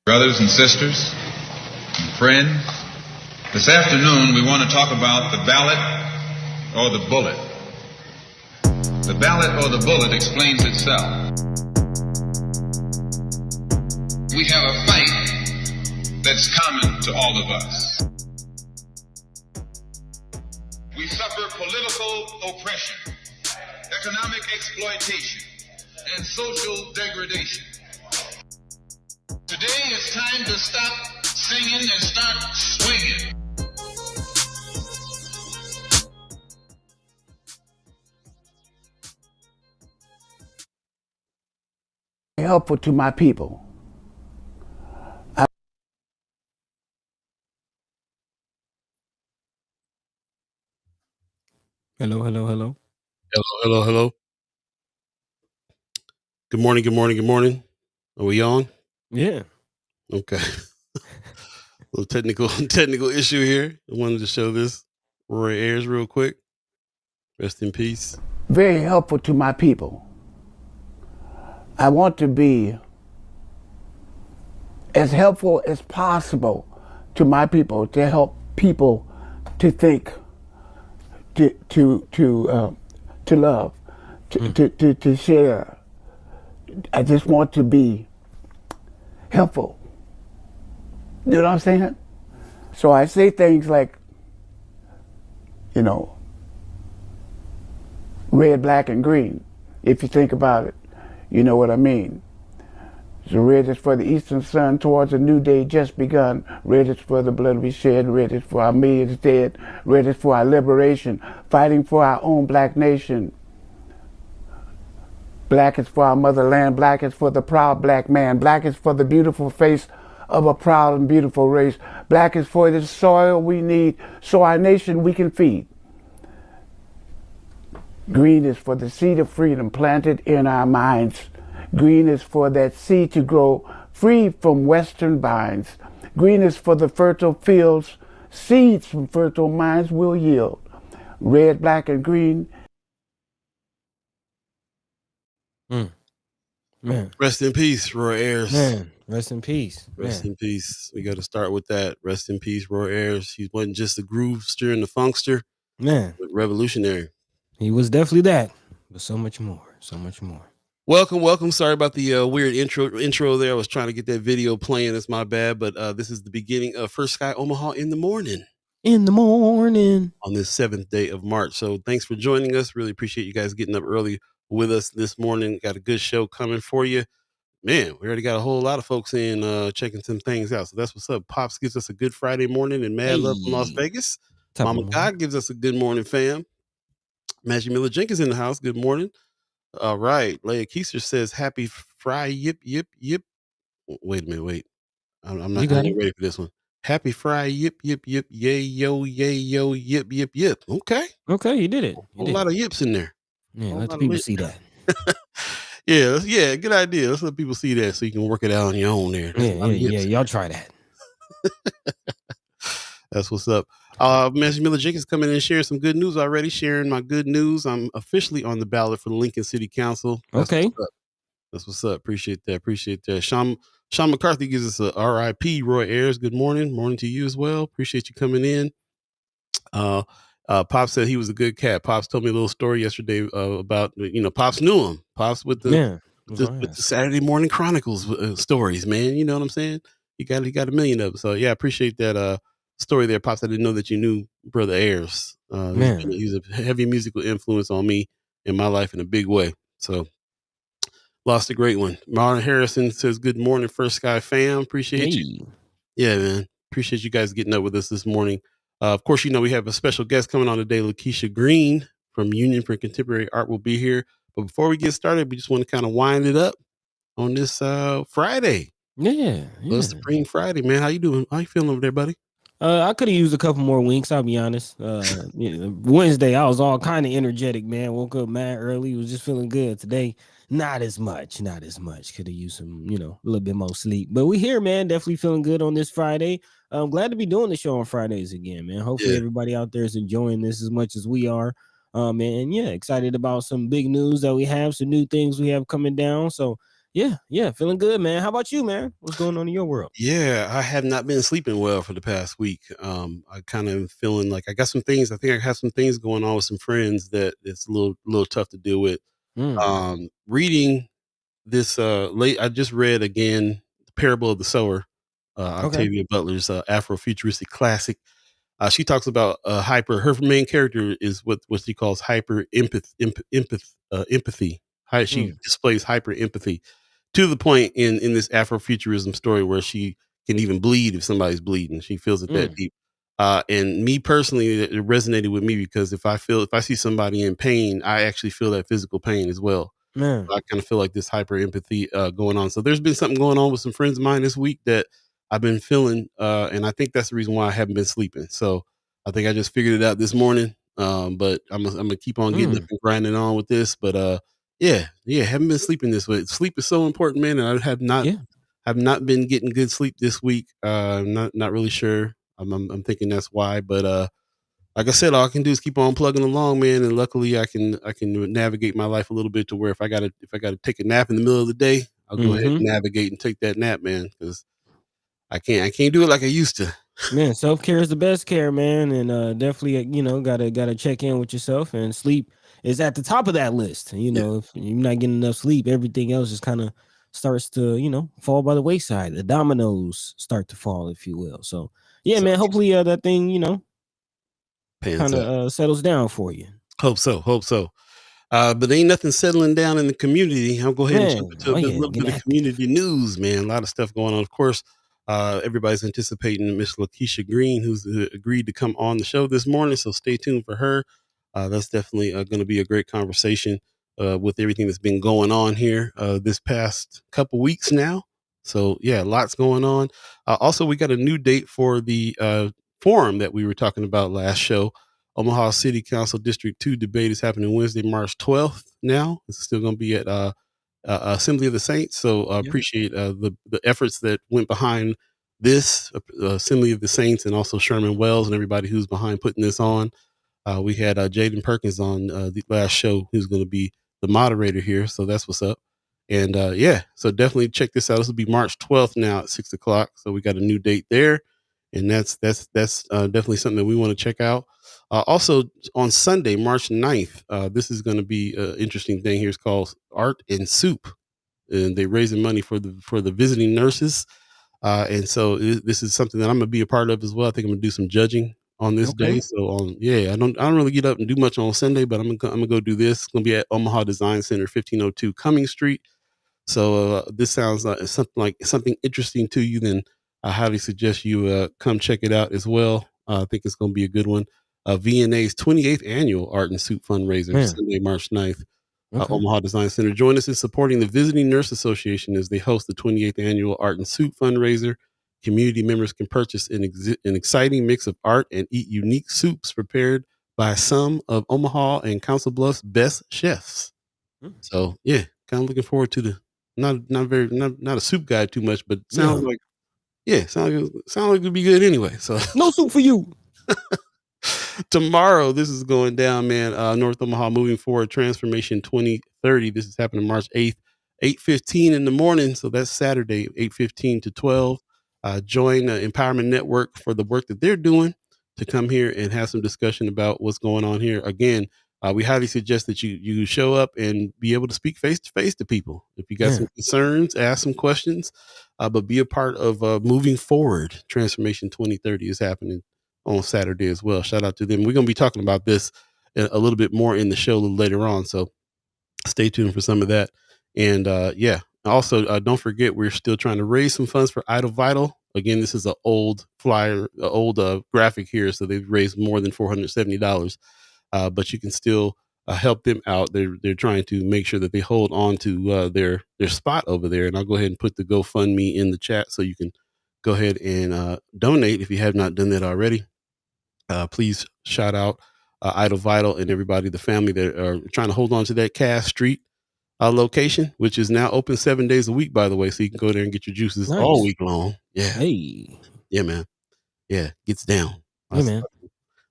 Brothers and sisters and friends, this afternoon we want to talk about the ballot or the bullet. The ballot or the bullet explains itself. We have a fight that's common to all of us. We suffer political oppression, economic exploitation, and social degradation. Today it's time to stop singing and start swinging. Helpful to my people. Hello. Hello. Good morning. Are we on? Yeah. Okay. Little technical issue here. I wanted to show this Roy Ayers real quick. Rest in peace. Very helpful to my people. I want to be as helpful as possible to my people, to help people to think, to love, to share. I just want to be helpful. You know what I'm saying? So I say things like, red, black, and green. If you think about it, you know what I mean. So red is for the eastern sun towards a new day just begun. Red is for the blood we shed. Red is for our millions dead. Red is for our liberation, fighting for our own black nation. Black is for our motherland. Black is for the proud black man. Black is for the beautiful face of a proud and beautiful race. Black is for the soil we need so our nation we can feed. Green is for the seed of freedom planted in our minds. Green is for that seed to grow free from western binds. Green is for the fertile fields. Seeds from fertile minds will yield. Red, black, and green. Man. Rest in peace, Roy Ayers. Man, rest in peace. Rest in peace. We got to start with that. Rest in peace, Roy Ayers. He wasn't just a groovester and a funkster. Man. But revolutionary. He was definitely that, but so much more. Welcome. Sorry about the weird intro there. I was trying to get that video playing. It's my bad, but this is the beginning of First Sky Omaha in the morning. On this 7th day of March. So thanks for joining us. Really appreciate you guys getting up early with us this morning. Got a good show coming for you. Man, we already got a whole lot of folks in checking some things out. So that's what's up. Pops gives us a good Friday morning and mad love from Las Vegas. Mama God gives us a good morning, fam. Magic Miller Jenkins in the house. Good morning. All right. Leia Keiser says, happy fry, yip. Wait a minute. I'm not ready for this one. Happy fry, yip, yay, yo, yip. Okay, you did it. A lot of yips in there. Yeah, let the people see that. yeah, good idea. Let's let people see that so you can work it out on your own there. Yeah, y'all try that. That's what's up. Magic Miller Jenkins coming in and sharing some good news already. Sharing my good news. I'm officially on the ballot for the Lincoln City Council. That's what's up. Appreciate that. Sean McCarthy gives us a RIP. Roy Ayers, good morning. Morning to you as well. Appreciate you coming in. Pops said he was a good cat. Pops told me a little story yesterday about, Pops knew him. Pops with the Saturday Morning Chronicles stories, man. You know what I'm saying? He got a million of them. So yeah, I appreciate that story there, Pops. I didn't know that you knew Brother Ayers. He's a heavy musical influence on me in my life in a big way. So lost a great one. Marlon Harrison says, good morning, First Sky fam. Appreciate you. Yeah, man. Appreciate you guys getting up with us this morning. Of course, we have a special guest coming on today. Lakesha Green from Union for Contemporary Art will be here. But before we get started, we just want to kind of wind it up on this Friday. Yeah. Supreme Friday, man. How you doing? How you feeling over there, buddy? I could have used a couple more winks, I'll be honest. Wednesday, I was all kind of energetic, man. Woke up mad early, was just feeling good. Today, not as much. Could have used some, a little bit more sleep. But we here, man. Definitely feeling good on this Friday. I'm glad to be doing the show on Fridays again, man. Hopefully everybody out there is enjoying this as much as we are. And excited about some big news that we have, some new things we have coming down. So Yeah, feeling good, man. How about you, man? What's going on in your world? Yeah, I have not been sleeping well for the past week. I kind of feeling like I got some things. I think I have some things going on with some friends that it's a little tough to deal with. Mm, Reading this late, I just read again the Parable of the Sower, okay. Octavia Butler's Afrofuturistic classic. She talks about her main character is what she calls empathy. How she Mm, displays hyper empathy to the point in this Afrofuturism story where she can even bleed if somebody's bleeding. She feels it that mm, deep. And me personally, it resonated with me because if I see somebody in pain, I actually feel that physical pain as well. man. I kind of feel like this hyper empathy going on. So there's been something going on with some friends of mine this week that I've been feeling, and I think that's the reason why I haven't been sleeping. So I think I just figured it out this morning. But I'm gonna keep on getting up Mm, and grinding on with this. But yeah, haven't been sleeping this week. Sleep is so important, man, and I yeah. have not been getting good sleep this week. Not really sure. I'm thinking that's why, but like I said, all I can do is keep on plugging along, man. And luckily, I can navigate my life a little bit to where if I gotta take a nap in the middle of the day, I'll go ahead Mm-hmm. and navigate and take that nap, man. Because I can't do it like I used to. Man, self-care is the best care, man. And definitely, gotta check in with yourself, and sleep is at the top of that list. Yeah, If you're not getting enough sleep, everything else just kind of starts to, fall by the wayside. The dominoes start to fall, if you will. So yeah, so man, hopefully that thing, pans kind of out. settles down for you. Hope so. Hope so. But ain't nothing settling down in the community. I'll go ahead and jump Man, into oh a yeah, little bit getting of active. community news, man. A lot of stuff going on. Of course, everybody's anticipating Miss Lakesha Green, who's agreed to come on the show this morning. So stay tuned for her. That's definitely going to be a great conversation with everything that's been going on here this past couple weeks now. So yeah, lots going on. Also, we got a new date for the forum that we were talking about last show. Omaha City Council District 2 debate is happening Wednesday, March 12th now. It's still going to be at Assembly of the Saints. So Yeah. appreciate the efforts that went behind this Assembly of the Saints and also Sherman Wells and everybody who's behind putting this on. We had Jaden Perkins on the last show, who's going to be the moderator here. So that's what's up. And yeah, so definitely check this out. This will be March 12th now at 6 o'clock. So we got a new date there. And that's definitely something that we want to check out. Also on Sunday, March 9th, this is going to be an interesting thing here. It's called Art and Soup. And they're raising money for the visiting nurses. And so this is something that I'm gonna be a part of as well. I think I'm gonna do some judging on this day. Okay. So yeah, I don't really get up and do much on Sunday, but I'm gonna go do this. It's gonna be at Omaha Design Center, 1502 Cumming Street. So this sounds like something interesting to you. Then I highly suggest you come check it out as well. I think it's gonna be a good one. VNA's 28th annual Art and Soup fundraiser, Man. Sunday, March 9th. Okay. Omaha Design Center. Join us in supporting the Visiting Nurse Association as they host the 28th annual Art and Soup fundraiser. Community members can purchase an exciting mix of art and eat unique soups prepared by some of Omaha and Council Bluff's best chefs. Mm. So yeah, kind of looking forward to the not a soup guy too much, but sounds Yeah. like yeah, sounds like it'd be good anyway. So No soup for you. tomorrow, this is going down, man. North Omaha moving forward, transformation 2030. This is happening March 8th, 8:15 in the morning. So that's Saturday, 8:15 to 12. Join Empowerment Network for the work that they're doing to come here and have some discussion about what's going on here. Again, we highly suggest that you show up and be able to speak face to face to people. If you got some Man. concerns, ask some questions, but be a part of moving forward. Transformation 2030 is happening on Saturday as well. Shout out to them. We're going to be talking about this a little bit more in the show a little later on. So stay tuned for some of that. And yeah, also don't forget, we're still trying to raise some funds for Idle Vital. Again, this is an old flyer, old graphic here. So they've raised more than $470, but you can still help them out. They're trying to make sure that they hold on to their spot over there. And I'll go ahead and put the GoFundMe in the chat so you can go ahead and donate if you have not done that already. Please shout out Idle Vital and everybody, the family that are trying to hold on to that Cass Street location, which is now open 7 days a week, by the way. So you can go there and get your juices all Nice. week long. Yeah. Hey. Yeah, man. Yeah. Gets down. Yeah, That's, man.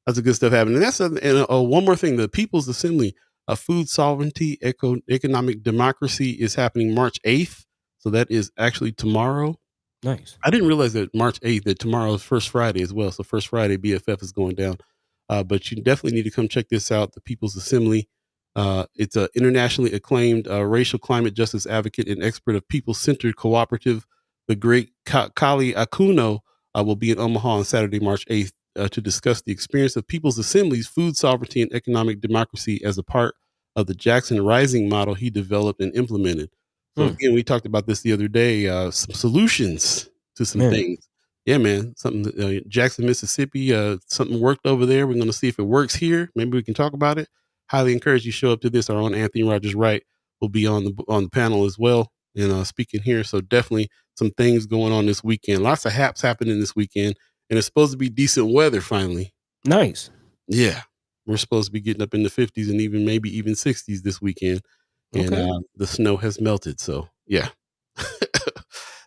that's a good stuff happening. And one more thing. The People's Assembly of Food Sovereignty, Economic Democracy is happening March 8th So that is actually tomorrow. Nice. I didn't realize that March 8th, that tomorrow is First Friday as well. So First Friday BFF is going down. But you definitely need to come check this out. The People's Assembly. It's an internationally acclaimed racial climate justice advocate and expert of people-centered cooperative. The great Kali Akuno will be in Omaha on Saturday, March 8th, to discuss the experience of People's Assemblies, food sovereignty, and economic democracy as a part of the Jackson Rising model he developed and implemented. So again, we talked about this the other day, some solutions to some things. Yeah, man, something, Jackson, Mississippi, something worked over there. We're going to see if it works here. Maybe we can talk about it. Highly encourage you show up to this. Our own Anthony Rogers Wright will be on the panel as well and speaking here. So definitely some things going on this weekend. Lots of haps happening this weekend, and it's supposed to be decent weather finally. Nice. Yeah, we're supposed to be getting up in the 50s and maybe even 60s this weekend. And the snow has melted. So yeah.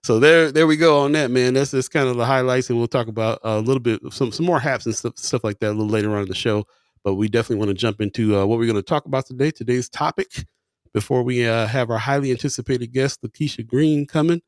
So there we go on that, man. That's just kind of the highlights, and we'll talk about a little bit of some more haps and stuff like that a little later on in the show. But we definitely want to jump into what we're going to talk about today. Today's topic, before we have our highly anticipated guest, Lakesha Green, coming.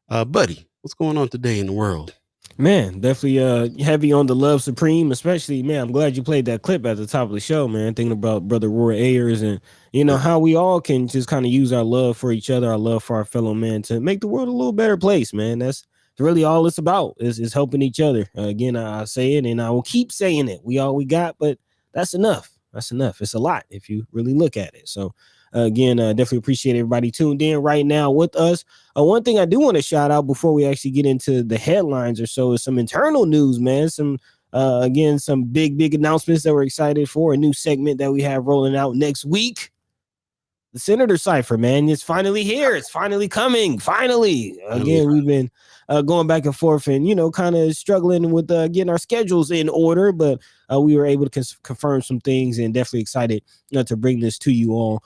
Buddy, what's going on today in the world? Man, definitely heavy on the Love Supreme, especially, man, I'm glad you played that clip at the top of the show, man, thinking about Brother Roy Ayers and, how we all can just kind of use our love for each other, our love for our fellow men to make the world a little better place, man. That's really all it's about is helping each other. Again, I say it and I will keep saying it. We all we got, but that's enough. That's enough. It's a lot if you really look at it. So again, definitely appreciate everybody tuned in right now with us. One thing I do want to shout out before we actually get into the headlines or so is some internal news, man. Some big announcements that we're excited for. A new segment that we have rolling out next week. The Senator Cipher, man, it's finally here. It's finally coming. Finally. Again, we've been going back and forth and, kind of struggling with getting our schedules in order, but we were able to confirm some things and definitely excited to bring this to you all.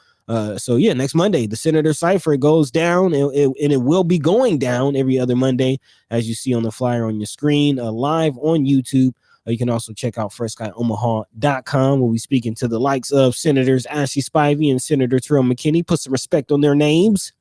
So yeah, next Monday, the Senator Cipher goes down and it will be going down every other Monday, as you see on the flyer on your screen, live on YouTube. You can also check out FreshGuyOmaha.com. We'll be speaking to the likes of Senators Ashley Spivey and Senator Terrell McKinney. Put some respect on their names.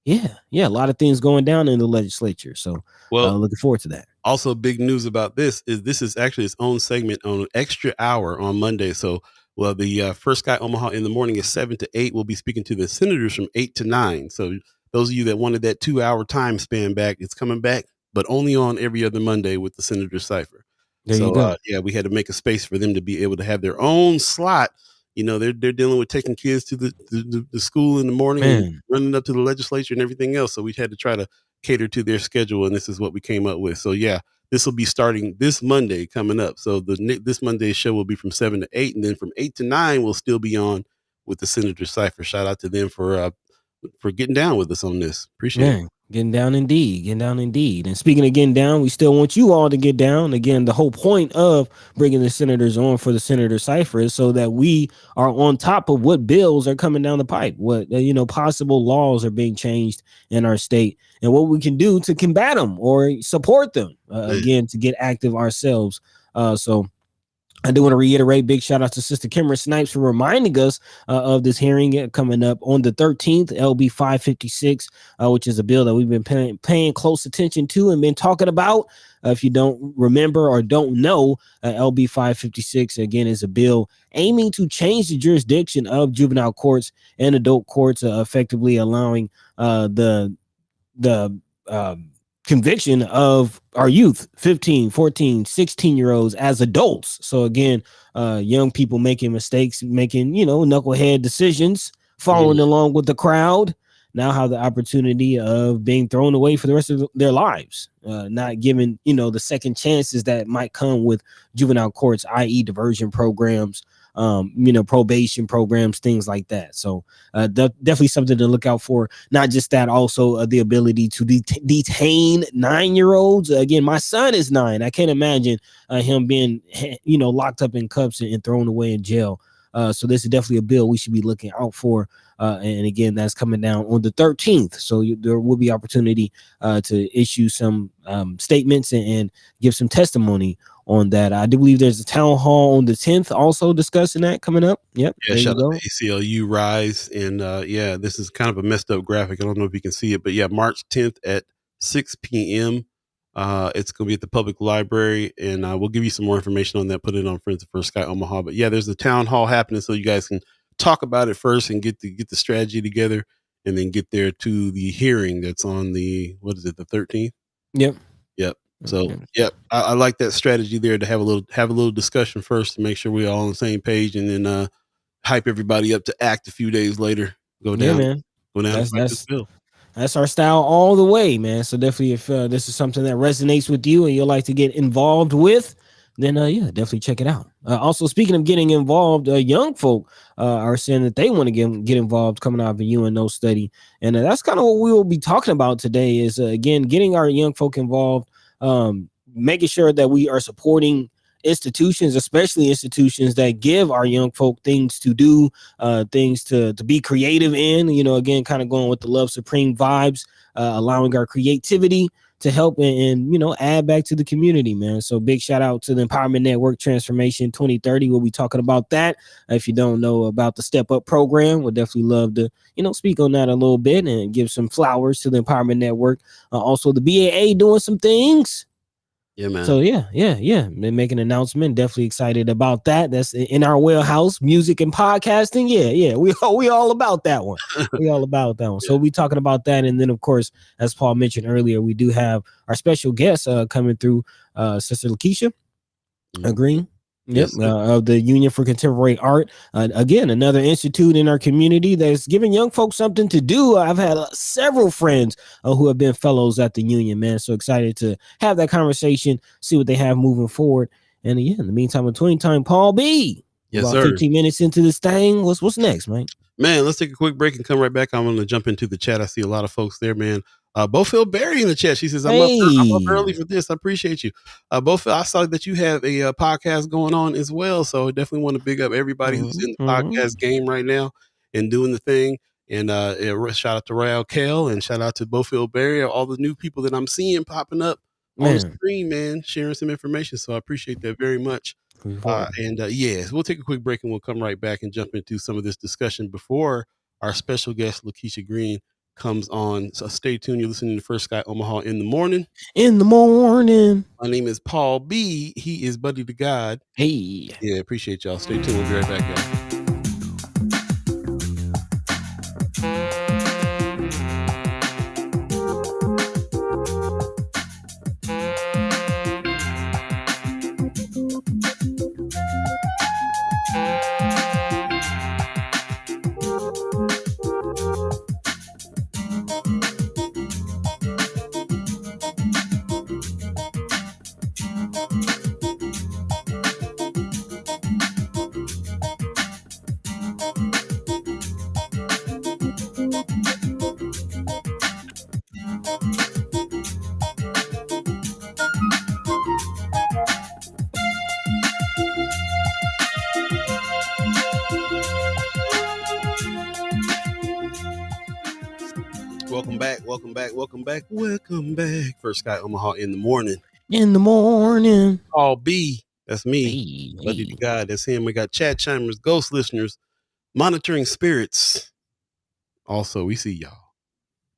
Yeah, a lot of things going down in the legislature. So looking forward to that. Also, big news about this is actually its own segment on an extra hour on Monday. So the First Guy Omaha in the morning is 7 to 8. We'll be speaking to the senators from 8 to 9. So those of you that wanted that 2-hour time span back, it's coming back, but only on every other Monday with the Senator Cipher. There you go. We had to make a space for them to be able to have their own slot. They're dealing with taking kids to the school in the morning and running up to the legislature and everything else. So we had to try to cater to their schedule, and this is what we came up with. So yeah, this will be starting this Monday coming up. So this Monday's show will be from 7 to 8, and then from 8 to 9 we'll still be on with the Senator Cipher. Shout out to them for getting down with us on this. Appreciate it. Getting down indeed. And speaking of getting down, we still want you all to get down. Again, the whole point of bringing the senators on for the Senator Cipher is so that we are on top of what bills are coming down the pipe, what possible laws are being changed in our state, and what we can do to combat them or support them. Again, to get active ourselves. So I do want to reiterate, big shout out to Sister Kimber Snipes for reminding us of this hearing coming up on the 13th, LB 556, which is a bill that we've been paying close attention to and been talking about. If you don't remember or don't know, LB 556, again, is a bill aiming to change the jurisdiction of juvenile courts and adult courts, effectively allowing the conviction of our youth, 15, 14, 16-year-olds as adults. So again, young people making mistakes, making, knucklehead decisions, following along with the crowd, now have the opportunity of being thrown away for the rest of their lives, not given, the second chances that might come with juvenile courts, i.e. diversion programs, probation programs, things like that. So definitely something to look out for. Not just that, also the ability to detain 9-year-olds. Again, my son is 9. I can't imagine him being, locked up in cuffs and thrown away in jail. So this is definitely a bill we should be looking out for. And again, that's coming down on the 13th. So there will be opportunity to issue some statements and give some testimony on that. I do believe there's a town hall on the 10th also discussing that coming up. Yep. Yeah, There you shout out go. to ACLU Rise. And yeah, this is kind of a messed up graphic. I don't know if you can see it, but yeah, March 10th at 6 p.m. It's going to be at the public library, and we'll give you some more information on that. Put it on Friends of First Sky Omaha. But yeah, there's a town hall happening, so you guys can talk about it first and get the strategy together, and then get there to the hearing that's on the, what is it, the 13th? Yep. So yep, I like that strategy there to have a little discussion first to make sure we're all on the same page, and then hype everybody up to act a few days later. Go down, man. and fight this bill. That's our style all the way, man. So definitely, if this is something that resonates with you and you'd like to get involved with, then yeah, definitely check it out. Also, speaking of getting involved, young folk are saying that they want to get involved coming out of a UNO study, and that's kind of what we will be talking about today. Is again getting our young folk involved, making sure that we are supporting institutions, especially institutions that give our young folk things to do, things to be creative in, again, kind of going with the Love Supreme vibes, allowing our creativity to help and add back to the community, man. So big shout out to the Empowerment Network Transformation 2030. We'll be talking about that. If you don't know about the Step Up program, we'll definitely love to, speak on that a little bit and give some flowers to the Empowerment Network. Also the BAA doing some things. Yeah, man. So yeah. They make an announcement. Definitely excited about that. That's in our wheelhouse, music and podcasting. Yeah. We all about that one. We all about that one. So we talking about that, and then of course, as Paul mentioned earlier, we do have our special guest coming through, Sister Lakesha Green. Yep, of the Union for Contemporary Art. Again, another institute in our community that's giving young folks something to do. I've had several friends who have been fellows at the Union, man. So excited to have that conversation, see what they have moving forward. And yeah, in the meantime, between time, Paul B. Yes, about sir. 15 minutes into this thing. What's next, man? Man, let's take a quick break and come right back. I'm going to jump into the chat. I see a lot of folks there, man. Bofill Berry in the chat. She says, I'm up early for this. I appreciate you. Bofill, I saw that you have a podcast going on as well. So I definitely want to big up everybody who's in the podcast game right now and doing the thing. And shout out to Royale Kale and shout out to Bofill Berry, all the new people that I'm seeing popping up on the screen, man, sharing some information. So I appreciate that very much. Yes, we'll take a quick break and we'll come right back and jump into some of this discussion before our special guest, Lakesha Green, comes on. So stay tuned. You're listening to First Sky Omaha in the morning. My name is Paul B. He is Buddy the God. Hey. Yeah, appreciate y'all. Stay tuned. We'll be right back, y'all. Welcome back. First Sky Omaha in the morning. Paul B. That's me. Buddy the God. That's him. We got chat chimers, ghost listeners, monitoring spirits. Also, we see y'all.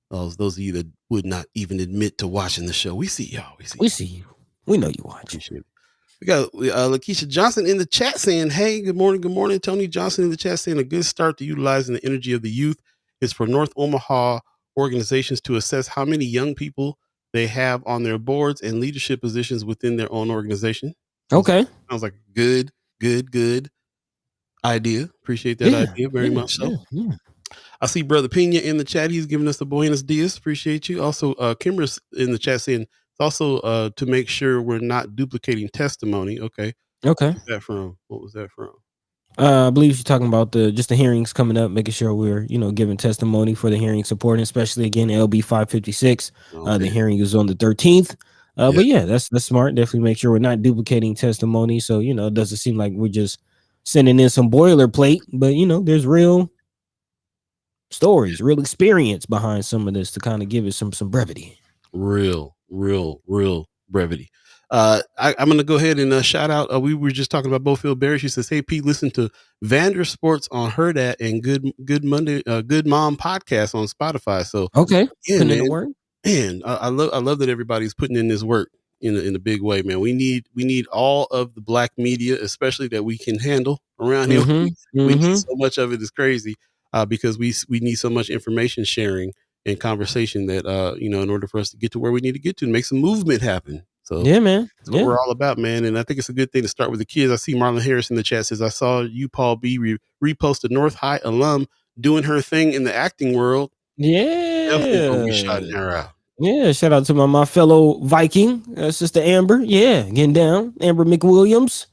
Those of you that would not even admit to watching the show, we see y'all. We see you. We know you watch. We got Lakesha Johnson in the chat saying, hey, good morning. Good morning. Tony Johnson in the chat saying a good start to utilizing the energy of the youth is for North Omaha organizations to assess how many young people they have on their boards and leadership positions within their own organization. Okay. Sounds like a good idea. Appreciate that idea very much so. Yeah. I see Brother Pena in the chat. He's giving us the buenos dias. Appreciate you. Also, Kimber's in the chat saying it's also to make sure we're not duplicating testimony. Okay. What was that from? I believe she's talking about the hearings coming up, making sure we're giving testimony for the hearing support, especially again LB 556. The hearing is on the 13th. But yeah, that's smart. Definitely make sure we're not duplicating testimony. So it doesn't seem like we're just sending in some boilerplate, but there's real stories, real experience behind some of this to kind of give it some brevity. Real brevity. I'm going to go ahead and shout out. We were just talking about Bofield Berry. She says, "Hey Pete, listen to Vander Sports on Her Dat and Good Monday, Good Mom podcast on Spotify." So Okay, yeah, putting in man, the work. I love that everybody's putting in this work in a big way, man. We need all of the black media, especially that we can handle around here. We need so much of it. Is crazy because we need so much information sharing and conversation that in order for us to get to where we need to get to and make some movement happen. So Yeah, man. that's what we're all about, man. And I think it's a good thing to start with the kids. I see Marlon Harris in the chat says, "I saw you, Paul B, repost a North High alum doing her thing in the acting world. Definitely gonna be shouting Yeah. her out." Yeah, shout out to my fellow Viking, Sister Amber. Yeah, getting down. Amber McWilliams.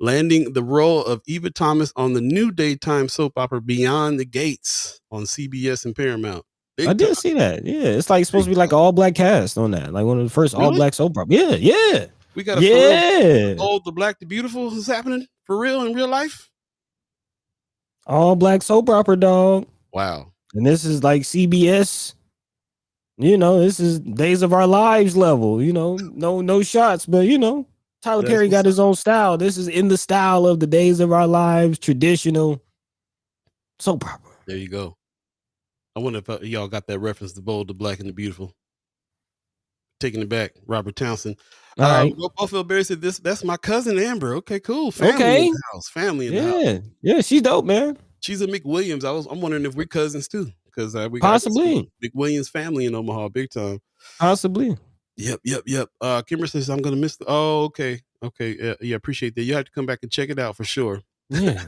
Landing the role of Eva Thomas on the new daytime soap opera Beyond the Gates on CBS and Paramount. I did see that. Yeah, it's like supposed to be like an all black cast on that, like one of the first all Really? black soap operas. Yeah. We got a for real Yeah. Old, the Black, the Beautiful is happening for real in real life. All black soap opera, dog. Wow. And this is like CBS. This is Days of Our Lives level. No shots, but Tyler That's Perry what's got his own style. This is in the style of the Days of Our Lives traditional soap opera. There you go. I wonder if y'all got that reference, the Bold, the Black, and the Beautiful. Taking it back, Robert Townsend. All right. Buffalo Berry said that's my cousin Amber. Okay, cool. Family in the house. Family in the house. Yeah, she's dope, man. She's a McWilliams. I'm wondering if we're cousins too, because we got Possibly McWilliams family in Omaha, big time. Possibly. Yep. Kimber says I'm gonna miss the. Oh, okay. Yeah, appreciate that. You have to come back and check it out for sure. Yeah.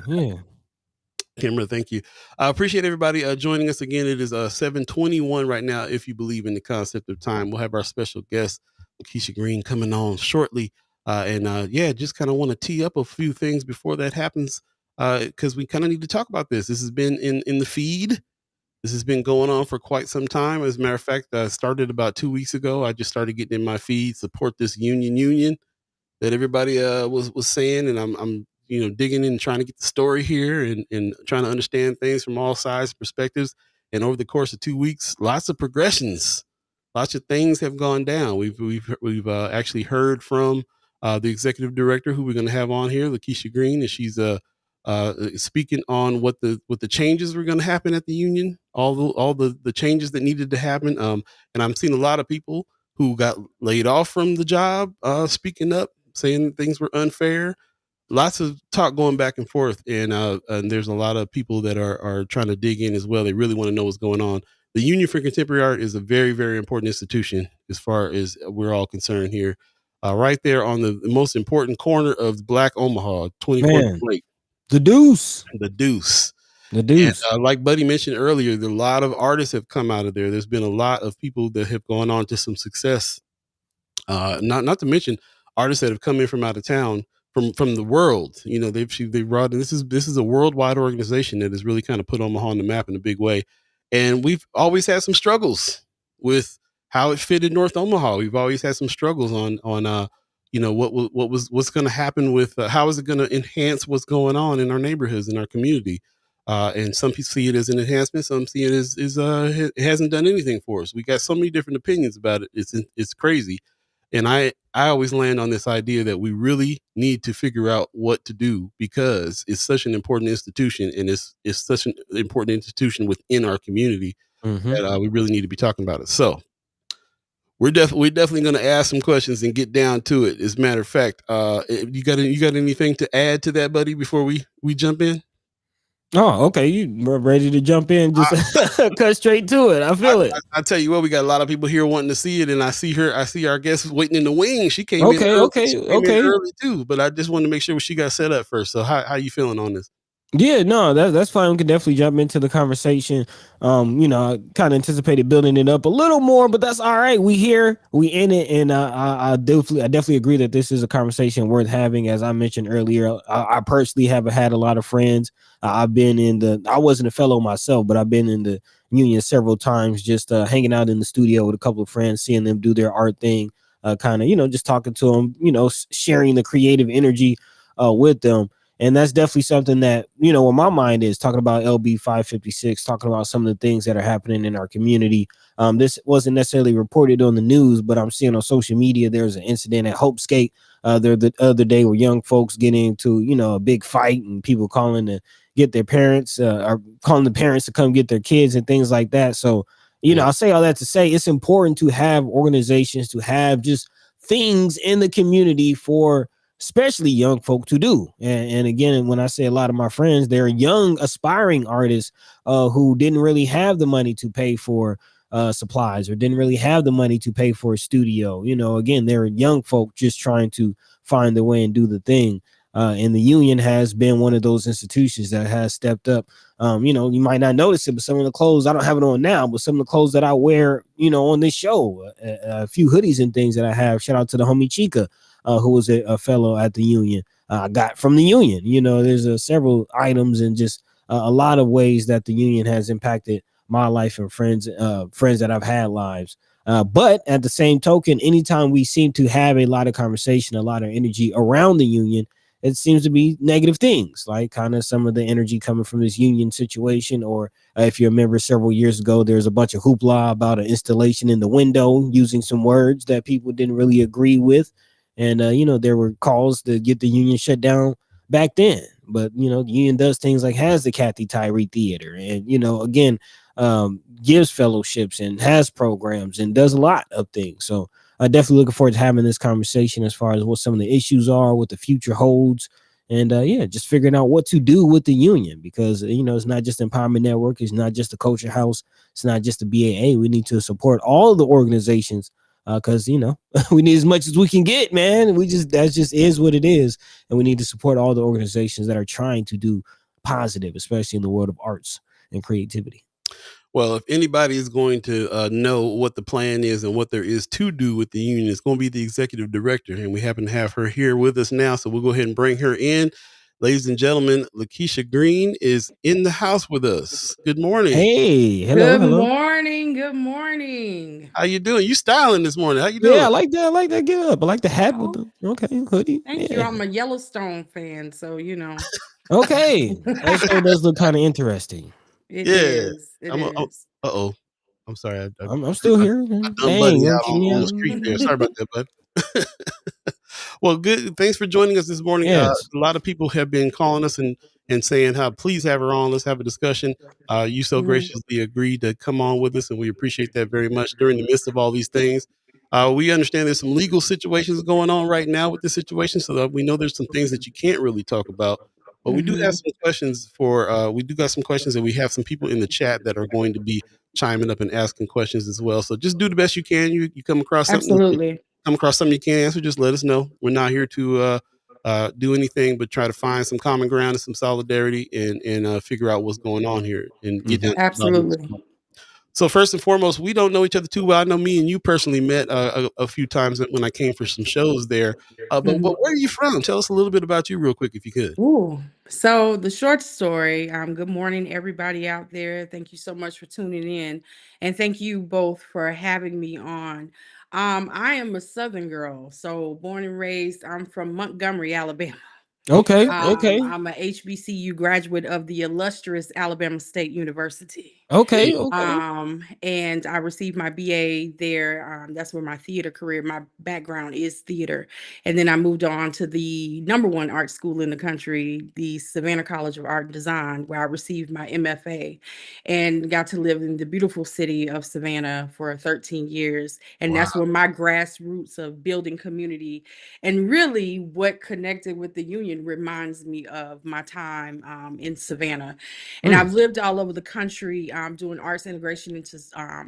Kimber, thank you. I appreciate everybody joining us again. It is 7:21 right now. If you believe in the concept of time, we'll have our special guest, Lakesha Green, coming on shortly. Just kind of want to tee up a few things before that happens, because we kind of need to talk about this. This has been in the feed. This has been going on for quite some time. As a matter of fact, I started about 2 weeks ago. I just started getting in my feed, support this union that everybody was saying, and I'm digging in and trying to get the story here and trying to understand things from all sides, perspectives. And over the course of 2 weeks, lots of progressions, lots of things have gone down. We've actually heard from the executive director, who we're going to have on here, Lakesha Green, and she's speaking on what the changes were going to happen at the union, all the changes that needed to happen. And I'm seeing a lot of people who got laid off from the job speaking up, saying things were unfair. Lots of talk going back and forth, and there's a lot of people that are trying to dig in as well. They really want to know what's going on. The Union for Contemporary Art is a very, very important institution as far as we're all concerned here. Right there on the most important corner of Black Omaha, 24th Lake. The Deuce. And, like Buddy mentioned earlier, a lot of artists have come out of there. There's been a lot of people that have gone on to some success. Not to mention artists that have come in from out of town, from the world. They've brought in, this is a worldwide organization that has really kind of put Omaha on the map in a big way. And we've always had some struggles with how it fitted North Omaha. We've always had some struggles on what's going to happen with how is it going to enhance what's going on in our neighborhoods, in our community. And some people see it as an enhancement. Some see it as it hasn't done anything for us. We got so many different opinions about it. It's crazy. And I always land on this idea that we really need to figure out what to do, because it's such an important institution, and it's such an important institution within our community that we really need to be talking about it. So we're definitely going to ask some questions and get down to it. As a matter of fact, you got anything to add to that, buddy, before we jump in? Oh, okay. You were ready to jump in, just cut straight to it. I feel it. I tell you what, we got a lot of people here wanting to see it, and I see our guest waiting in the wing. She came in early too, but I just wanted to make sure she got set up first. So how you feeling on this? Yeah, no, that's fine. We can definitely jump into the conversation. I kind of anticipated building it up a little more, but that's all right. We here, we in it, and I definitely agree that this is a conversation worth having. As I mentioned earlier, I personally have had a lot of friends. I wasn't a fellow myself, but I've been in the union several times, just hanging out in the studio with a couple of friends, seeing them do their art thing, kind of, just talking to them, sharing the creative energy with them. And that's definitely something that, on my mind is talking about LB 556, talking about some of the things that are happening in our community. This wasn't necessarily reported on the news, but I'm seeing on social media there's an incident at Hope Skate there the other day where young folks getting into, a big fight, and people calling to get their parents or calling the parents to come get their kids and things like that. So, I'll say all that to say it's important to have organizations, to have just things in the community for especially young folk to do. And again, when I say a lot of my friends, they're young aspiring artists who didn't really have the money to pay for supplies, or didn't really have the money to pay for a studio. Again, they're young folk just trying to find their way and do the thing. And the union has been one of those institutions that has stepped up. You might not notice it, but some of the clothes, I don't have it on now, but some of the clothes that I wear, on this show, a few hoodies and things that I have, shout out to the homie Chica, who was a fellow at the union, I got from the union. There's several items and just a lot of ways that the union has impacted my life and friends that I've had lives. But at the same token, anytime we seem to have a lot of conversation, a lot of energy around the union, it seems to be negative things, like kind of some of the energy coming from this union situation. Or if you remember several years ago, there's a bunch of hoopla about an installation in the window using some words that people didn't really agree with. And, there were calls to get the union shut down back then. But, the union does things like has the Kathy Tyree Theater and, again, gives fellowships and has programs and does a lot of things. So I'm definitely looking forward to having this conversation as far as what some of the issues are, what the future holds. And just figuring out what to do with the union, because, it's not just Empowerment Network. It's not just the Culture House. It's not just the BAA. We need to support all the organizations because, we need as much as we can get, man. That just is what it is. And we need to support all the organizations that are trying to do positive, especially in the world of arts and creativity. Well, if anybody is going to know what the plan is and what there is to do with the union, it's going to be the executive director. And we happen to have her here with us now. So we'll go ahead and bring her in. Ladies and gentlemen, Lakesha Green is in the house with us. Good morning. Hey, hello. Good morning. Good morning. How you doing? You styling this morning. How you doing? Yeah, I like that. I like that. Get up. I like the hat with the hoodie. Thank you. I'm a Yellowstone fan, so Okay, that show does look kind of interesting. It is. Uh-oh. I'm sorry. I'm still here. I done buddy out on the street there. Sorry about that, bud. Well, good. Thanks for joining us this morning. Yes. A lot of people have been calling us and saying how please have her on. Let's have a discussion. You so graciously agreed to come on with us, and we appreciate that very much during the midst of all these things. We understand there's some legal situations going on right now with this situation, so that we know there's some things that you can't really talk about. But we do have some questions we do got some questions, and we have some people in the chat that are going to be chiming up and asking questions as well. So just do the best you can. You come across something. Absolutely. Come across something you can't answer, just let us know. We're not here to do anything but try to find some common ground and some solidarity and figure out what's going on here and get down. Absolutely. So first and foremost, we don't know each other too well. I know me and you personally met a few times when I came for some shows there. But where are you from? Tell us a little bit about you real quick if you could. Ooh. So the short story, good morning, everybody out there. Thank you so much for tuning in. And thank you both for having me on. I am a Southern girl. So born and raised, I'm from Montgomery, Alabama. Okay. I'm a HBCU graduate of the illustrious Alabama State University. Okay. And I received my BA there. That's where my theater career, my background is theater. And then I moved on to the number one art school in the country, the Savannah College of Art and Design, where I received my MFA and got to live in the beautiful city of Savannah for 13 years. And that's where my grassroots of building community and really what connected with the union reminds me of my time in Savannah. And I've lived all over the country doing arts integration into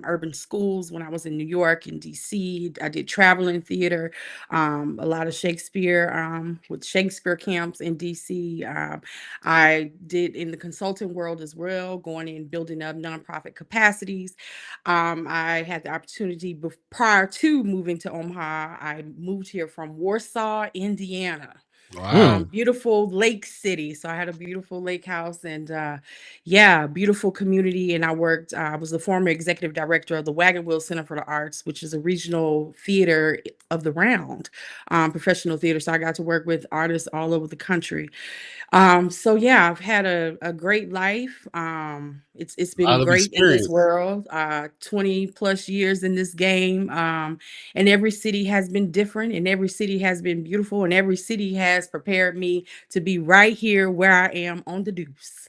urban schools. When I was in New York and DC, I did traveling theater, a lot of Shakespeare with Shakespeare camps in DC. I did in the consulting world as well, going in building up nonprofit capacities. I had the opportunity prior to moving to Omaha. I moved here from Warsaw, Indiana. Wow. Beautiful lake city. So I had a beautiful lake house and yeah, beautiful community. And I was the former executive director of the Wagon Wheel Center for the Arts, which is a regional theater of the round, professional theater. So I got to work with artists all over the country. So yeah, I've had a great life. It's A been lot of great in this experience. world. 20 plus years in this game. And every city has been different, and every city has been beautiful, and every city has prepared me to be right here where I am on the deuce.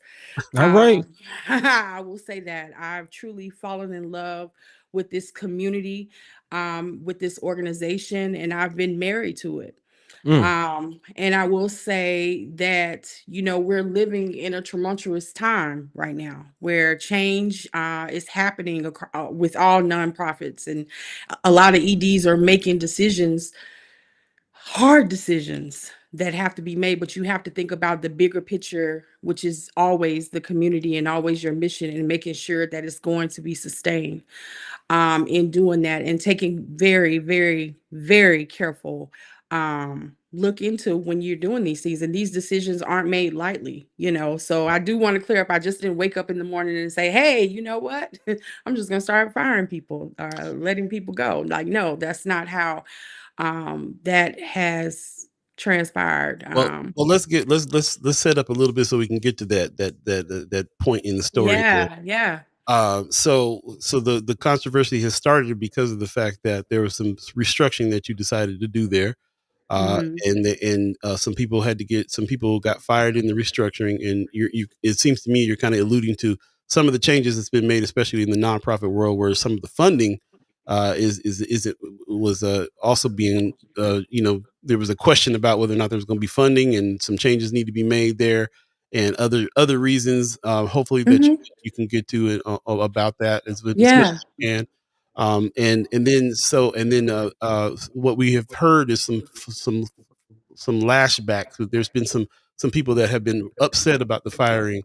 All right. I will say that I've truly fallen in love with this community, with this organization, and I've been married to it. Mm. And I will say that, we're living in a tumultuous time right now where change is happening with all nonprofits, and a lot of EDs are making decisions, hard decisions that have to be made, but you have to think about the bigger picture, which is always the community and always your mission, and making sure that it's going to be sustained in doing that, and taking very, very, very careful look into when you're doing these things. And these decisions aren't made lightly. So I do want to clear up. I just didn't wake up in the morning and say, hey, you know what? I'm just gonna start firing people or letting people go. Like, no, that's not how that has transpired. Well, let's set up a little bit so we can get to that point in the story here. Yeah, yeah. So the controversy has started because of the fact that there was some restructuring that you decided to do there, Hmm. and some people got fired in the restructuring, and it seems to me you're kind of alluding to some of the changes that's been made, especially in the nonprofit world, where some of the funding is it was also being there was a question about whether or not there was going to be funding, and some changes need to be made there, and other reasons, hopefully that Hmm. you can get to it about that as much Yeah. as you can. What we have heard is some lashbacks. There's been some people that have been upset about the firing,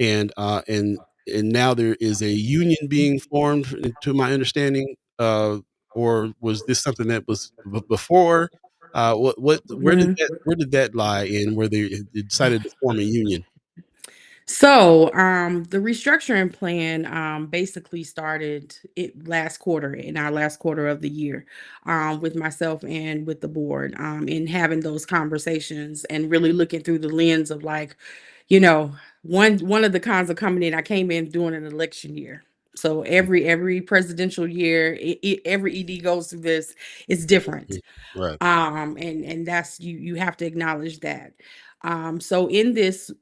and now there is a union being formed, to my understanding. Or was this something that was before? Mhm. Where did that lie in, where they decided to form a union? So, the restructuring plan basically started last quarter, in our last quarter of the year, with myself and with the board, in having those conversations and really looking through the lens of, like, you know, one of the cons of coming in, I came in during an election year. So every presidential year, every ED goes through this. It's different. Mhm. Right. And that's, you have to acknowledge that. So in this,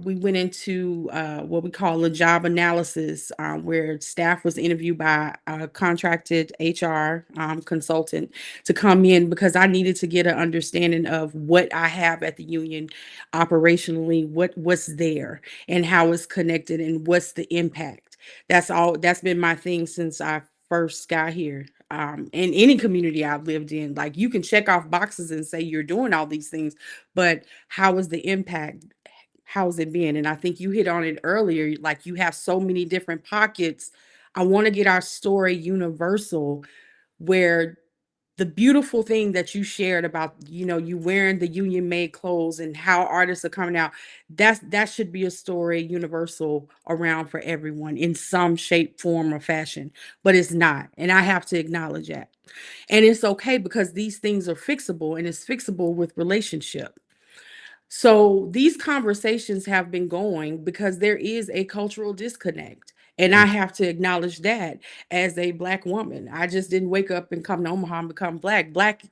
we went into what we call a job analysis, where staff was interviewed by a contracted HR consultant to come in, because I needed to get an understanding of what I have at the union operationally, what's there, and how it's connected, and what's the impact. That's been my thing since I first got here. In any community I've lived in, like, you can check off boxes and say you're doing all these things, but how is the impact? How's it been? And I think you hit on it earlier. Like, you have so many different pockets. I want to get our story universal, where the beautiful thing that you shared about, you wearing the union made clothes and how artists are coming out, that should be a story universal around for everyone in some shape, form, or fashion. But it's not, and I have to acknowledge that. And it's okay, because these things are fixable, and it's fixable with relationship. So these conversations have been going because there is a cultural disconnect. And I have to acknowledge that as a Black woman. I just didn't wake up and come to Omaha and become Black. Black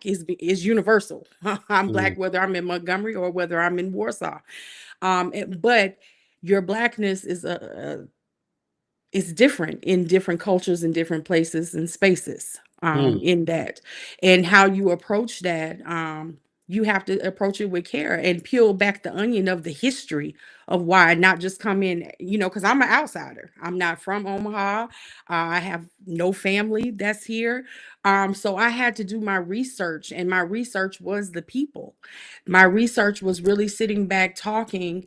is universal. I'm Mhm. Black whether I'm in Montgomery or whether I'm in Warsaw. But your Blackness is different in different cultures and different places and spaces, Mm. in that. And how you approach that, you have to approach it with care and peel back the onion of the history of why, not just come in, because I'm an outsider. I'm not from Omaha. I have no family that's here. So I had to do my research, and my research was the people. My research was really sitting back, talking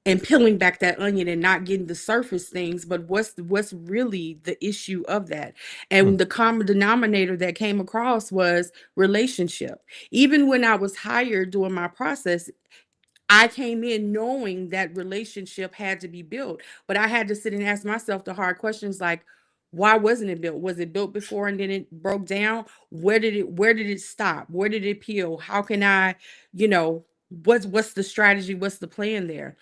and peeling back that onion and not getting the surface things, but what's really the issue of that. And the common denominator that came across was relationship. Even when I was hired during my process, I came in knowing that relationship had to be built, but I had to sit and ask myself the hard questions like, why wasn't it built? Was it built before and then it broke down? Where did it stop? Where did it peel? How can I, you know, what's the strategy? What's the plan there?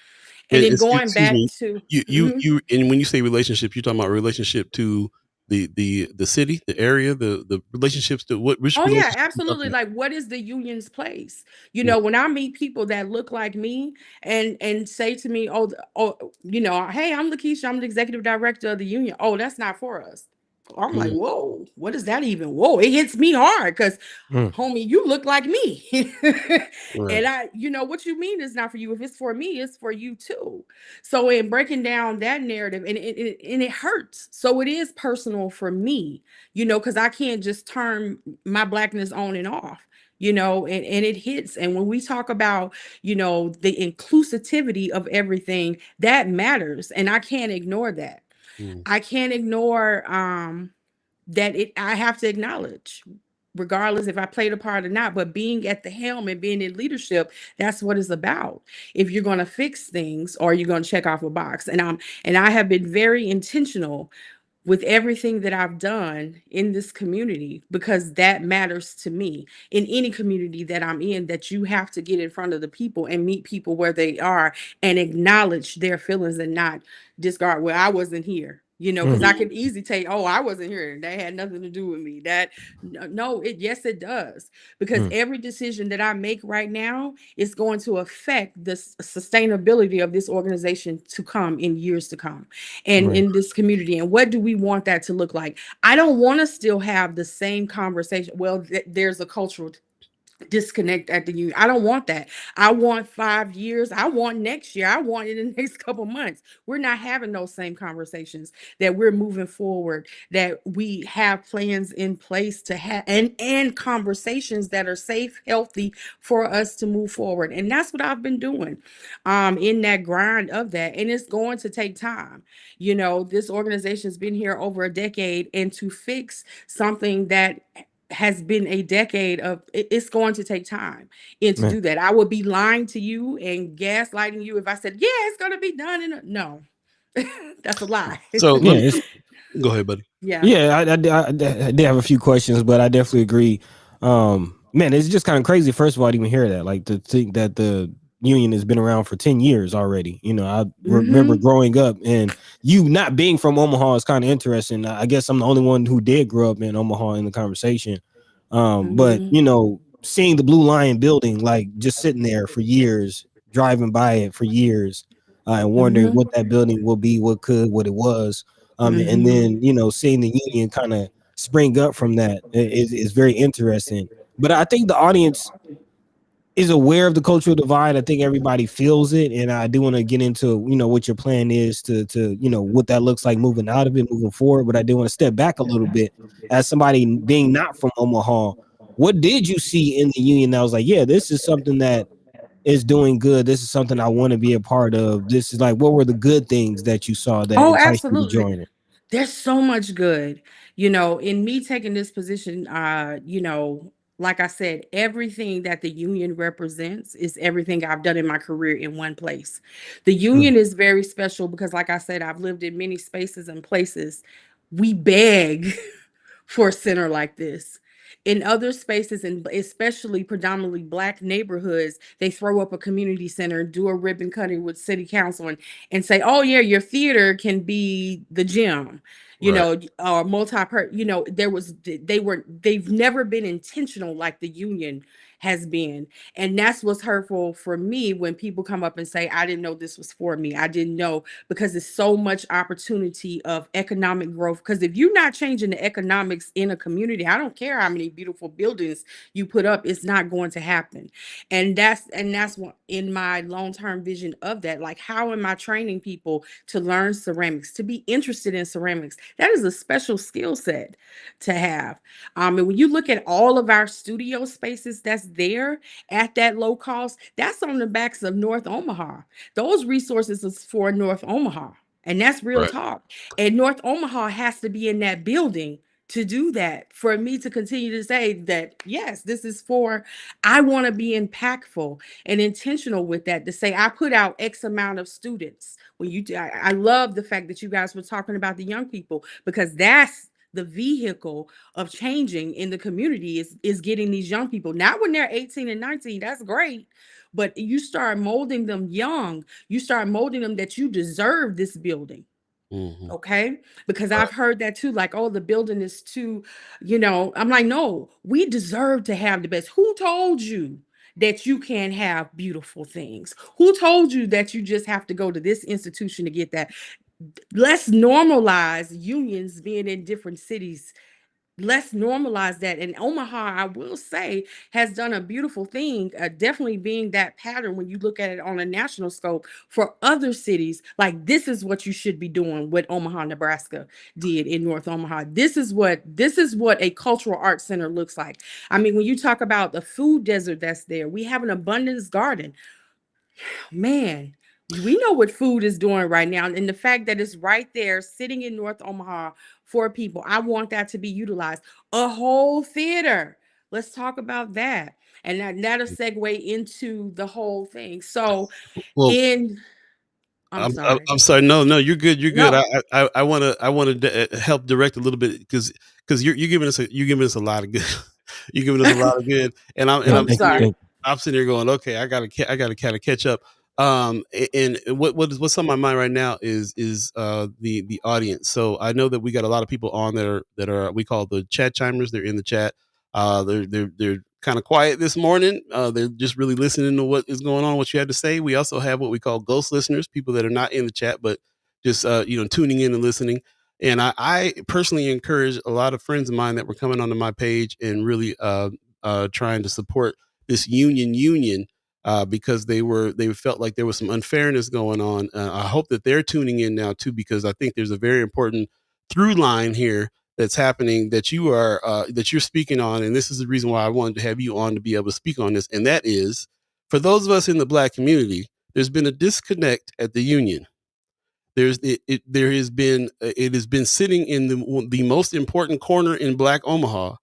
And And then going excuse back me, to you and when you say relationship, you're talking about relationship to the city, the area, the relationships to which oh yeah, relationship are you absolutely. talking Like, what is the union's place? about? When I meet people that look like me and say to me, hey, I'm Lakesha, I'm the executive director of the union. Oh, that's not for us. I'm like, Mm, whoa, what is that even? Whoa, it hits me hard because Mm. homie, you look like me. right. And what you mean is not for you. If it's for me, it's for you too. So in breaking down that narrative, and it hurts. So it is personal for me, because I can't just turn my blackness on and off. And it hits. And when we talk about, the inclusivity of everything, that matters. And I can't ignore that. Mm, I can't ignore that I have to acknowledge, regardless if I played a part or not, but being at the helm and being in leadership, that's what it's about. If you're going to fix things or you're going to check off a box. And I have been very intentional with everything that I've done in this community, because that matters to me. In any community that I'm in, that you have to get in front of the people and meet people where they are and acknowledge their feelings and not discard, well, I wasn't here. Because I can easily take, oh, I wasn't here. That had nothing to do with me. That no, yes, it does. Because every decision that I make right now is going to affect the sustainability of this organization to come in years to come, and Right. in this community. And what do we want that to look like? I don't want to still have the same conversation. Well, there's a cultural disconnect at the union. I don't want that. I want 5 years. I want next year. I want it in the next couple months. We're not having those same conversations, that we're moving forward, that we have plans in place to have and conversations that are safe, healthy for us to move forward. And that's what I've been doing in that grind of that. And it's going to take time. This organization's been here over a decade, and to fix something that has been a decade of it's going to take time. And to Man. do that, I would be lying to you and gaslighting you if I said, yeah, it's going to be done no. That's a lie. So Yeah, let me it's go ahead, buddy. Yeah. yeah. I did have a few questions, but I definitely agree. Man, it's just kind of crazy. First of all, to even hear that, like to think that the union has been around for 10 years already. I remember Mm-hmm. growing up, and you not being from Omaha is kind of interesting. I guess I'm the only one who did grow up in Omaha in the conversation. But Mm-hmm. seeing the Blue Lion building, like just sitting there for years, driving by it for years, and wondering Mm-hmm. what that building will be, what it was. And Mm-hmm. then seeing the union kind of spring up from that is very interesting. But I think the audience is aware of the cultural divide. I think everybody feels it, and I do want to get into what your plan is to what that looks like moving out of it, moving forward. But I do want to step back a little bit as somebody being not from Omaha. What did you see in the union that was like, yeah, this is something that is doing good. This is something I want to be a part of. This is like, what were the good things that you saw that Oh, enticed you to absolutely. join it? There's so much good, in me taking this position. Like I said, everything that the union represents is everything I've done in my career in one place. The Mm, union is very special because, like I said, I've lived in many spaces and places. We beg for a center like this. In other spaces, and especially predominantly Black neighborhoods, they throw up a community center, do a ribbon cutting with city council, and say, oh, yeah, your theater can be the gym, Right. or multi-per, they've never been intentional like the union has been. And that's what's hurtful for me when people come up and say, I didn't know this was for me. I didn't know, because there's so much opportunity of economic growth. Because if you're not changing the economics in a community, I don't care how many beautiful buildings you put up, it's not going to happen. And that's what in my long-term vision of that, like, how am I training people to learn ceramics, to be interested in ceramics? That is a special skill set to have. And when you look at all of our studio spaces that's there at that low cost, that's on the backs of North Omaha. Those resources is for North Omaha. And that's real Right. talk. And North Omaha has to be in that building to do that for me to continue to say that, yes, this is for, I want to be impactful and intentional with that, to say I put out X amount of students. When I love the fact that you guys were talking about the young people, because that's the vehicle of changing in the community, is getting these young people. Not when they're 18 and 19, that's great. But you start molding them young, you start molding them that you deserve this building. Mhm. Okay. Because I've heard that too, like, oh, the building is too, I'm like, no, we deserve to have the best. Who told you that you can't have beautiful things? Who told you that you just have to go to this institution to get that? Let's normalize unions being in different cities. Let's normalize that. And Omaha, I will say, has done a beautiful thing, definitely being that pattern when you look at it on a national scope for other cities. Like, this is what you should be doing, what Omaha, Nebraska did in North Omaha. This is what a cultural arts center looks like. I mean, when you talk about the food desert that's there, we have an abundance garden. Man, we know what food is doing right now. And the fact that it's right there sitting in North Omaha for people, I want that to be utilized. A whole theater. Let's talk about that. And that'll segue into the whole thing. So, Well, in, I'm sorry. I'm sorry. No, no, you're good. You're good. No, I want to help direct a little bit because you're giving us a lot of good. You're giving us a lot of good, and I'm Thank you, sorry. thank I'm sitting here going, okay, I gotta kind of catch up. And what's on my mind right now is the audience. So I know that we got a lot of people on that are we call the chat chimers. They're in the chat. They're kind of quiet this morning. They're just really listening to what is going on, what you had to say. We also have what we call ghost listeners, people that are not in the chat but just tuning in and listening. And I personally encourage a lot of friends of mine that were coming onto my page and really trying to support this union because they felt like there was some unfairness going on. I hope that they're tuning in now too, because I think there's a very important through line here that's happening that you're speaking on, and this is the reason why I wanted to have you on to be able to speak on this. And that is, for those of us in the Black community, there's been a disconnect at the union. It has been sitting in the most important corner in Black Omaha,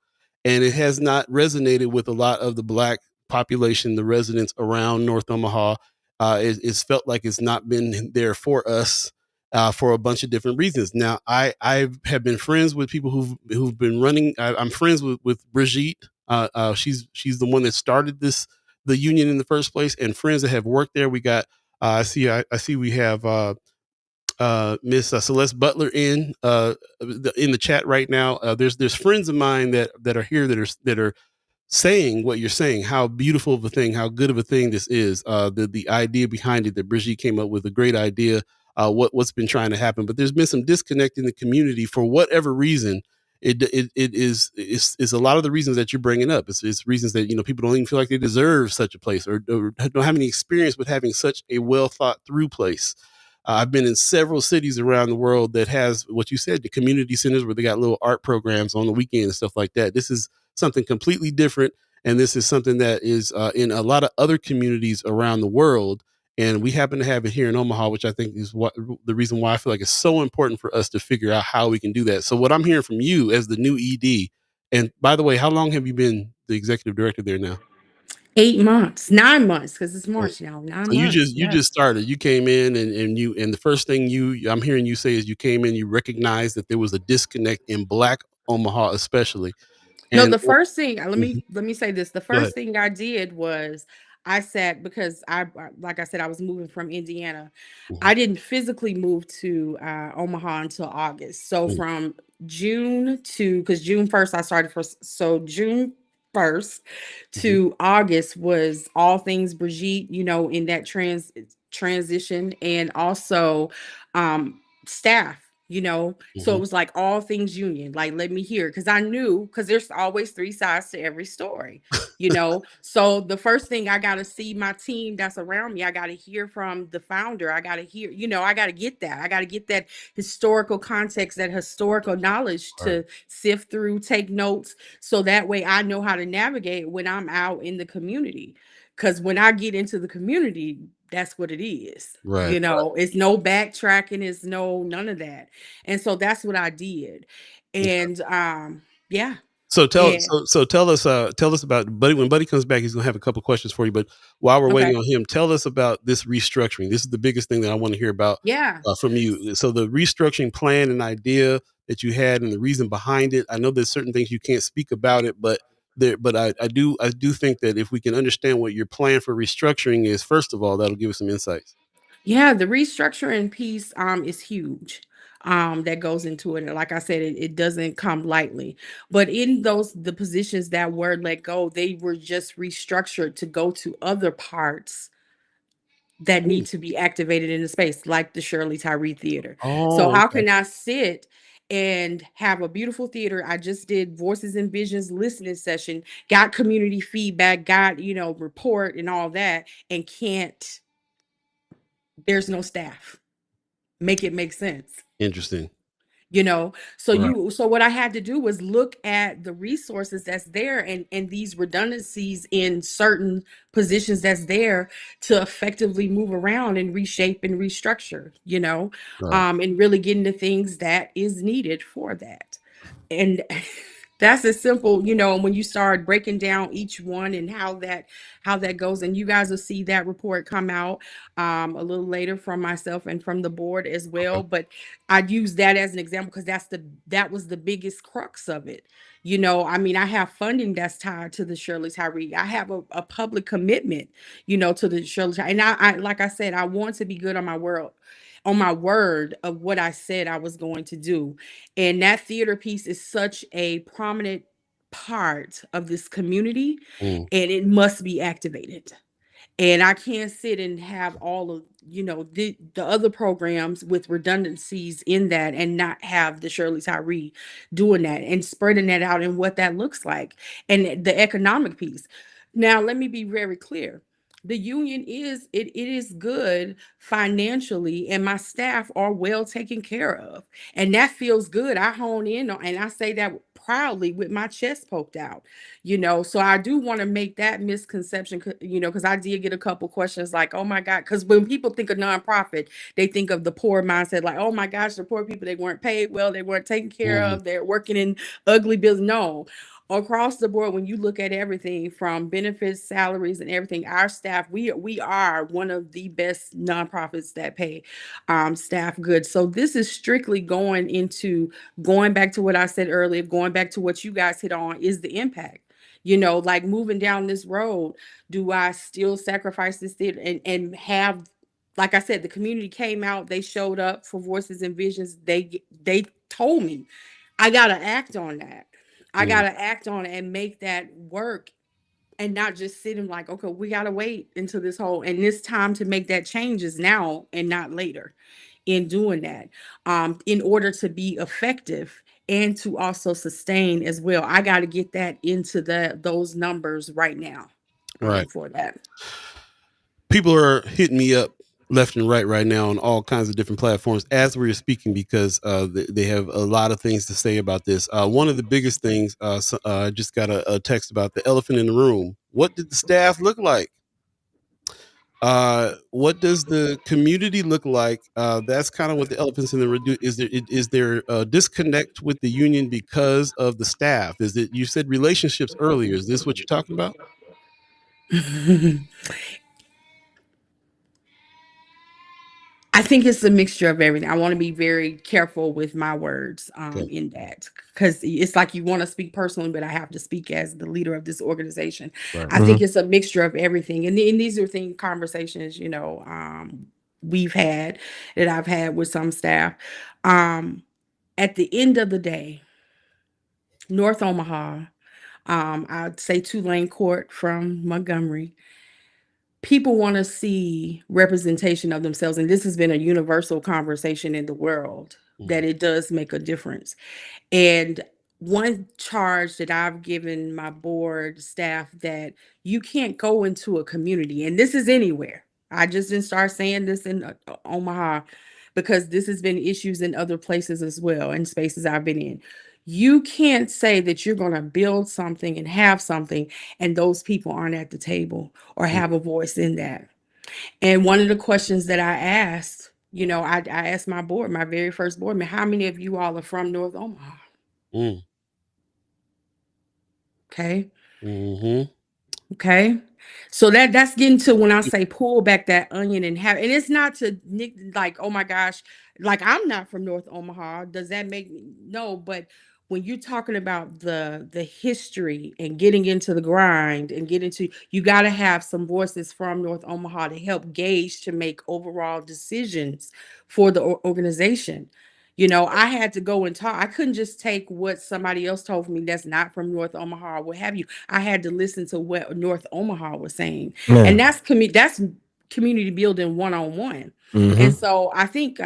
and it has not resonated with a lot of the Black population, the residents around North Omaha. It's felt like it's not been there for us for a bunch of different reasons. Now, I have been friends with people who've been running. I'm friends with Brigitte. She's the one that started the union in the first place, and friends that have worked there. We got I see we have Miss Celeste Butler in the chat right now. There's friends of mine that are here that are saying what you're saying, how beautiful of a thing, how good of a thing this is. The idea behind it that Brigitte came up with, a great idea. What's been trying to happen, but there's been some disconnect in the community for whatever reason. Is a lot of the reasons that you're bringing up. It's reasons that people don't even feel like they deserve such a place, or don't have any experience with having such a well thought through place. I've been in several cities around the world that has what you said, the community centers where they got little art programs on the weekend and stuff like that. This is something completely different. And this is something that is in a lot of other communities around the world. And we happen to have it here in Omaha, which I think is the reason why I feel like it's so important for us to figure out how we can do that. So what I'm hearing from you as the new ED, and by the way, how long have you been the executive director there now? 8 months, 9 months, because it's March now. So 9 months. you Yes. just started. You came in and the first thing I'm hearing you say is you came in, you recognized that there was a disconnect in Black Omaha especially. No, And the first thing, Mhm. let me say this. The Go ahead. first thing I did was I sat, because like I said, I was moving from Indiana. Mhm. I didn't physically move to Omaha until August. So Mhm. from June to, because June 1st I started first. So June 1st Mhm. to August was all things Brigitte, in that transition, and also staff. So it was like all things union, like, let me hear, because I knew, because there's always three sides to every story. So the first thing, I got to see my team that's around me. I got to hear from the founder. I got to hear, I got to get that. I got to get that historical context, that historical knowledge to sift through, take notes, so that way I know how to navigate when I'm out in the community. Because when I get into the community, that's what it is. Right. It's no backtracking, it's none of that. And so that's what I did. And yeah. So And tell us about Buddy. When Buddy comes back, he's gonna have a couple questions for you. But while we're waiting okay. on him, tell us about this restructuring. This is the biggest thing that I want to hear about Yeah. from you. So the restructuring plan and idea that you had and the reason behind it. I know there's certain things you can't speak about it, but I do think that if we can understand what your plan for restructuring is, first of all, that'll give us some insights. Yeah, the restructuring piece is huge. That goes into it. And like I said, it doesn't come lightly. But in the positions that were let go, they were just restructured to go to other parts that Hmm. need to be activated in the space, like the Shirley Tyree Theater. So Oh, how okay. can I sit and have a beautiful theater? I just did Voices and Visions listening session, got community feedback, got, report and all that, and there's no staff. Make it make sense. Interesting. So Right. what I had to do was look at the resources that's there, and these redundancies in certain positions that's there, to effectively move around and reshape and restructure, Right. and really get into things that is needed for that. And that's as simple, when you start breaking down each one and how that goes. And you guys will see that report come out a little later from myself and from the board as well. Okay. But I'd use that as an example, because that was the biggest crux of it. I have funding that's tied to the Shirley Tyree. I have a public commitment, to the Shirley Tyree. And I, like I said, I want to be good on my word of what I said I was going to do. And that theater piece is such a prominent part of this community, Mm. and it must be activated. And I can't sit and have all of, the other programs with redundancies in that, and not have the Shirley Tyree doing that and spreading that out, and what that looks like, and the economic piece. Now, let me be very clear. The union it is good financially, and my staff are well taken care of. And that feels good. I hone in on, and I say that proudly with my chest poked out. So I do want to make that misconception, because I did get a couple questions like, oh my God, because when people think of nonprofit, they think of the poor mindset, like, oh my gosh, the poor people, they weren't paid well, they weren't taken care Mhm. of, they're working in ugly business. No, across the board, when you look at everything from benefits, salaries, and everything, our staff, we are one of the best nonprofits that pay staff good. So this is strictly going back to what I said earlier, going back to what you guys hit on, is the impact. Like moving down this road, do I still sacrifice this theater and have, like I said, the community came out, they showed up for Voices and Visions. They told me I gotta act on that. I Mm. gotta act on it and make that work, and not just sitting like, okay, we gotta wait until and this time to make that change is now and not later in doing that, in order to be effective and to also sustain as well. I got to get that into those numbers right now, Right. for that. People are hitting me up left and right now on all kinds of different platforms as we are speaking, because they have a lot of things to say about this. One of the biggest things, I just got a text about the elephant in the room. What did the staff look like? What does the community look like? That's kind of what the elephants in the room do. Is there a disconnect with the union because of the staff? Is it, you said relationships earlier? Is this what you're talking about? I think it's a mixture of everything. I want to be very careful with my words Okay. in that, because it's like you want to speak personally, but I have to speak as the leader of this organization. Right. I think it's a mixture of everything, and these are conversations we've had, that I've had with some staff. Um, at the end of the day, North Omaha, I'd say Tulane Court from Montgomery, people want to see representation of themselves, and this has been a universal conversation in the world. that it does make a difference. And one charge that I've given my board staff, that you can't go into a community, and this is anywhere. I just didn't start saying this in Omaha, because this has been issues in other places as well, in spaces I've been in. You can't say that you're going to build something and have something, and those people aren't at the table or have a voice in that. And one of the questions that I asked, I asked my board, my very first board member, how many of you all are from North Omaha? Mm. Okay. Mm-hmm. Okay. So that's getting to when I say pull back that onion and have, and it's not to like, oh my gosh, like I'm not from North Omaha. Does that make me? No, but when you're talking about the history and getting into the grind and get into, you got to have some voices from North Omaha to help gauge to make overall decisions for the organization. I had to go and talk. I couldn't just take what somebody else told me that's not from North Omaha or what have you. I had to listen to what North Omaha was saying. And Yeah. that's community building one-on-one. And so I think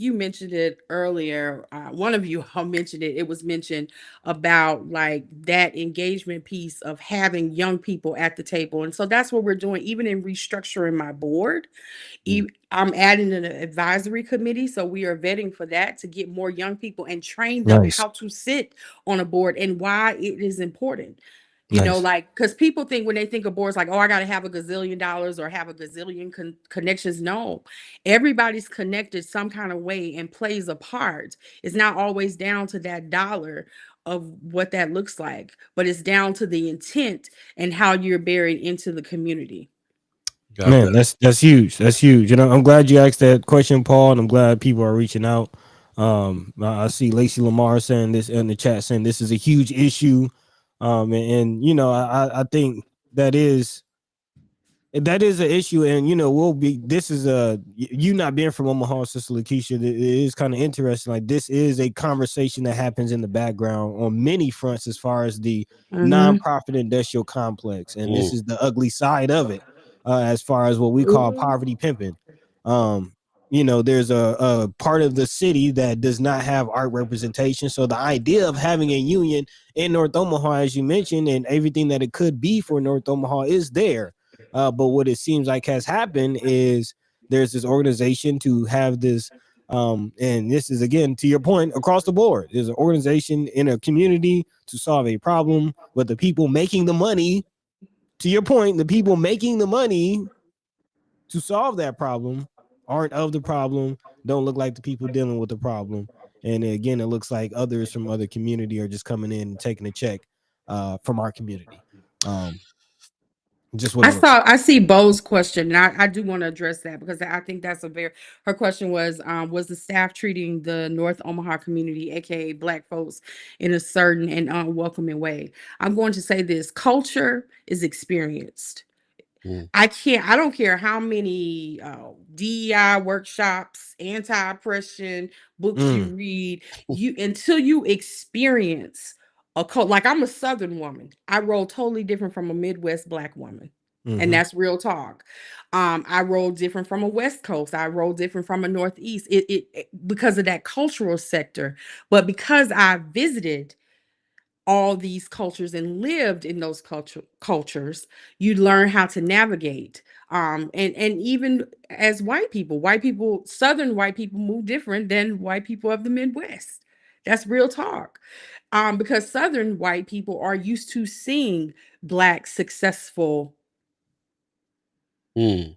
you mentioned it earlier. One of you all mentioned it. It was mentioned about like that engagement piece of having young people at the table. And so that's what we're doing, even in restructuring my board. I'm adding an advisory committee, so we are vetting for that to get more young people and train them Nice. how to sit on a board and why it is important. Nice. Like, because people think when they think of boards, like, oh, I got to have a gazillion dollars or have a gazillion connections. No, everybody's connected some kind of way and plays a part. It's not always down to that dollar of what that looks like, but it's down to the intent and how you're buried into the community. Got Man, that. that's huge. That's huge. I'm glad you asked that question, Paul, and I'm glad people are reaching out. I see Lacey Lamar saying this in the chat, saying this is a huge issue. I think that is an issue, and we'll be. This is you not being from Omaha, Sister Lakeisha. It is kind of interesting. Like, this is a conversation that happens in the background on many fronts, as far as the Mm-hmm. nonprofit industrial complex, and this Mm. is the ugly side of it, as far as what we call poverty pimping. There's a part of the city that does not have art representation. So the idea of having a union in North Omaha, as you mentioned, and everything that it could be for North Omaha is there. But what it seems like has happened is there's this organization to have this, and this is, again, to your point, across the board. There's an organization in a community to solve a problem, but the people making the money, to your point, the people making the money to solve that problem aren't of the problem, don't look like the people dealing with the problem. And again, it looks like others from other community are just coming in and taking a check from our community. Just what it looks like. I see Bo's question, and I do want to address that because I think that's her question was the staff treating the North Omaha community, aka Black folks, in a certain and unwelcoming way? I'm going to say this: culture is experienced. Mm. I don't care how many DEI workshops, anti-oppression books you read, until you experience a cult. Like, I'm a Southern woman. I roll totally different from a Midwest Black woman. And that's real talk. I roll different from a West Coast. I roll different from a Northeast. Because of that cultural sector. But because I visited all these cultures and lived in those cultures, you learn how to navigate. And even as white people, Southern white people move different than white people of the Midwest. That's real talk. Because Southern white people are used to seeing Black successful. Mm.